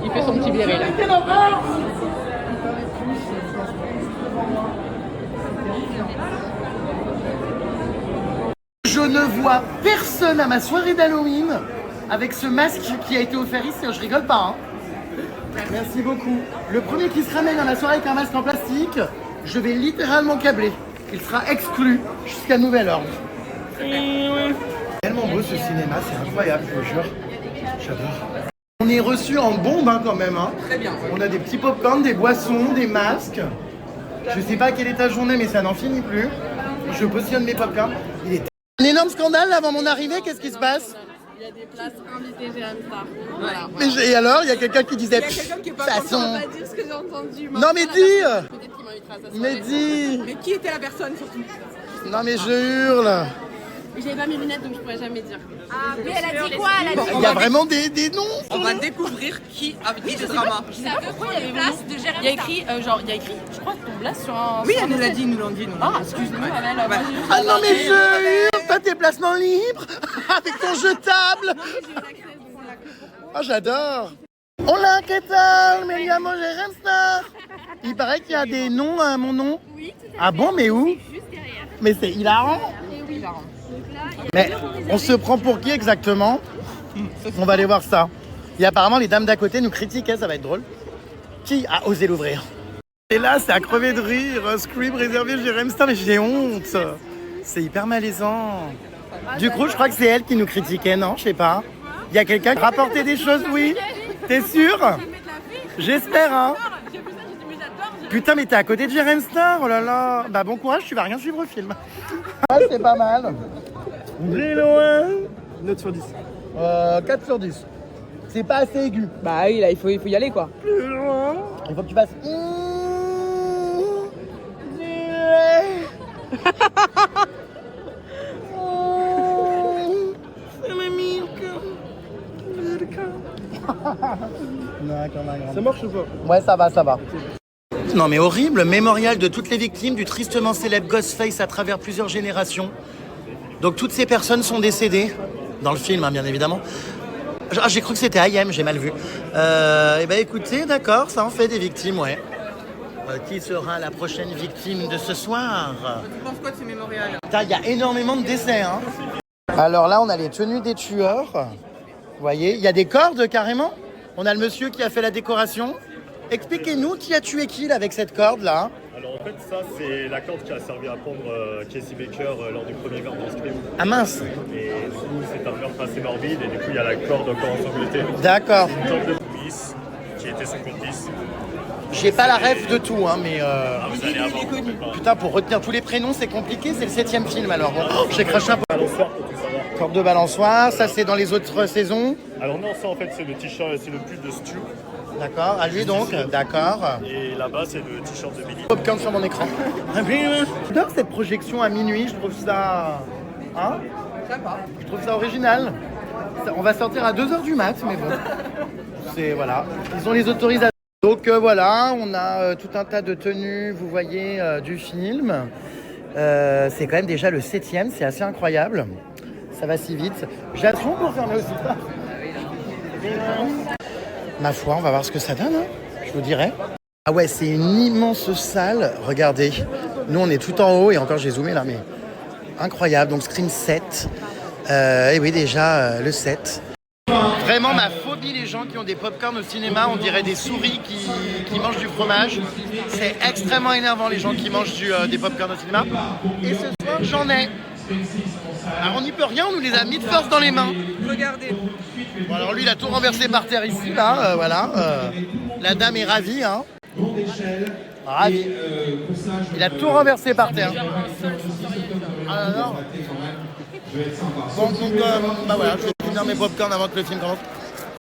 Il fait son petit béret là. Je ne vois personne à ma soirée d'Halloween avec ce masque qui a été offert ici, je rigole pas. Hein. Merci beaucoup. Le premier qui se ramène à ma soirée avec un masque en plastique, je vais littéralement câbler. Il sera exclu jusqu'à nouvel ordre. Tellement beau ce cinéma, c'est incroyable, je vous jure. J'adore. On est reçus en bombe hein, quand même. Hein. Très bien. On a des petits pop-corn, des boissons, des masques. Je sais pas quelle est ta journée, mais ça n'en finit plus. Je positionne mes pop-corn. Il est un énorme scandale là, avant mon arrivée, qu'est-ce qui se passe? Il y a des places invitées GM Star. Voilà. Mais et alors, il y a quelqu'un qui disait. Il y a quelqu'un qui est pas content, on va pas dire ce que j'ai entendu. Non mais dis. Peut-être qu'il m'invitera à sa soirée. Mais dis. Mais qui était la personne surtout? Non mais je hurle. J'avais pas mes lunettes donc je pourrais jamais dire. Ah, mais elle a dit quoi? Elle a dit Il y a vraiment des noms. On va découvrir qui a dit le drama. Je sais pas pourquoi il y avait place de Jérémy. Il y a écrit, il y a écrit, je crois, ton blast sur un. Oui, elle nous l'a dit, ils nous l'ont dit. Ah, excuse-moi, Amel. Ah non mais je hurle. T'as tes placements libres avec ton jetable. Ah j'adore. Hola, ¿qué tal? Me llamo Jerem Star. Il paraît qu'il y a des noms à mon nom. Oui, tout à fait. Ah bon, mais où? Juste derrière. Mais c'est hilarant. Et oui. Donc là, il y a Mais on se prend pour qui exactement? On va aller voir ça. Et apparemment les dames d'à côté nous critiquaient, ça va être drôle. Qui a osé l'ouvrir? Et là c'est à crever de rire, Scream réservé Jerem Star, mais j'ai honte. C'est hyper malaisant. Du coup je crois que c'est elle qui nous critiquait, non? Je sais pas. Il y a quelqu'un qui rapportait des choses, oui? T'es sûr? J'espère, hein? Putain, mais t'es à côté de Jerem Star, oh là là. Bah bon courage, tu vas rien suivre au film. Ah, c'est pas mal. Très loin. Note sur 10. 4 sur 10. C'est pas assez aigu. Bah oui, là, il faut y aller quoi. Plus loin. Il faut que tu passes. Ça marche ou pas? Ouais, ça va, ça va. Non mais horrible, mémorial de toutes les victimes du tristement célèbre Ghostface à travers plusieurs générations. Donc toutes ces personnes sont décédées, dans le film hein, bien évidemment. Ah, j'ai cru que c'était IM, j'ai mal vu. Et ben écoutez, d'accord, ça en fait des victimes, ouais. Qui sera la prochaine victime de ce soir? Tu penses quoi de ces mémorials? Putain, il y a énormément de décès, hein. Alors là, on a les tenues des tueurs. Vous voyez, il y a des cordes carrément. On a le monsieur qui a fait la décoration. Expliquez-nous qui a tué qui là, avec cette corde là. Alors en fait ça c'est la corde qui a servi à pendre Casey Baker lors du premier meurtre dans Scream. Ah mince. Et du coup c'est un meurtre assez morbide et du coup il y a la corde encore ensanglantée. D'accord. Une corde de police mettez son complice. J'ai pas la ref de tout, hein, mais Vous allez avoir putain, pour retenir tous les prénoms, c'est compliqué. C'est le 7e film alors. Bon, j'ai craché un peu. balançoire pour tout savoir. Corde de balançoire, ça c'est dans les autres saisons. Alors non, ça en fait c'est le t-shirt, c'est le pull de Stu. D'accord, à lui donc, d'accord. Et là-bas c'est le t-shirt de Billy. Popcorn sur mon écran. J'adore cette projection à minuit, je trouve ça. Hein? Je trouve ça original. On va sortir à 2h du mat, mais bon. C'est voilà. Ils ont les autorisations. Donc voilà, on a tout un tas de tenues, vous voyez, du film. C'est quand même déjà le 7e, c'est assez incroyable. Ça va si vite. J'attends pour fermer aussi pas. Ma foi, on va voir ce que ça donne, hein. Je vous dirai. Ah ouais, c'est une immense salle. Regardez, nous on est tout en haut et encore j'ai zoomé là, mais incroyable. Donc Scream 7. Et oui, déjà le 7. Vraiment ma phobie, les gens qui ont des pop-corn au cinéma, on dirait des souris qui mangent du fromage. C'est extrêmement énervant les gens qui mangent des pop-corn au cinéma. Et ce soir, j'en ai. Alors on n'y peut rien, on nous les a mis de force dans les mains. Regardez. Bon, alors lui, il a tout renversé par terre ici, là, voilà. La dame est ravie, hein. Ravie. Il a tout renversé par terre. Ah non. Bon, donc, bah voilà, je vais finir mes pop-corn avant que le film commence.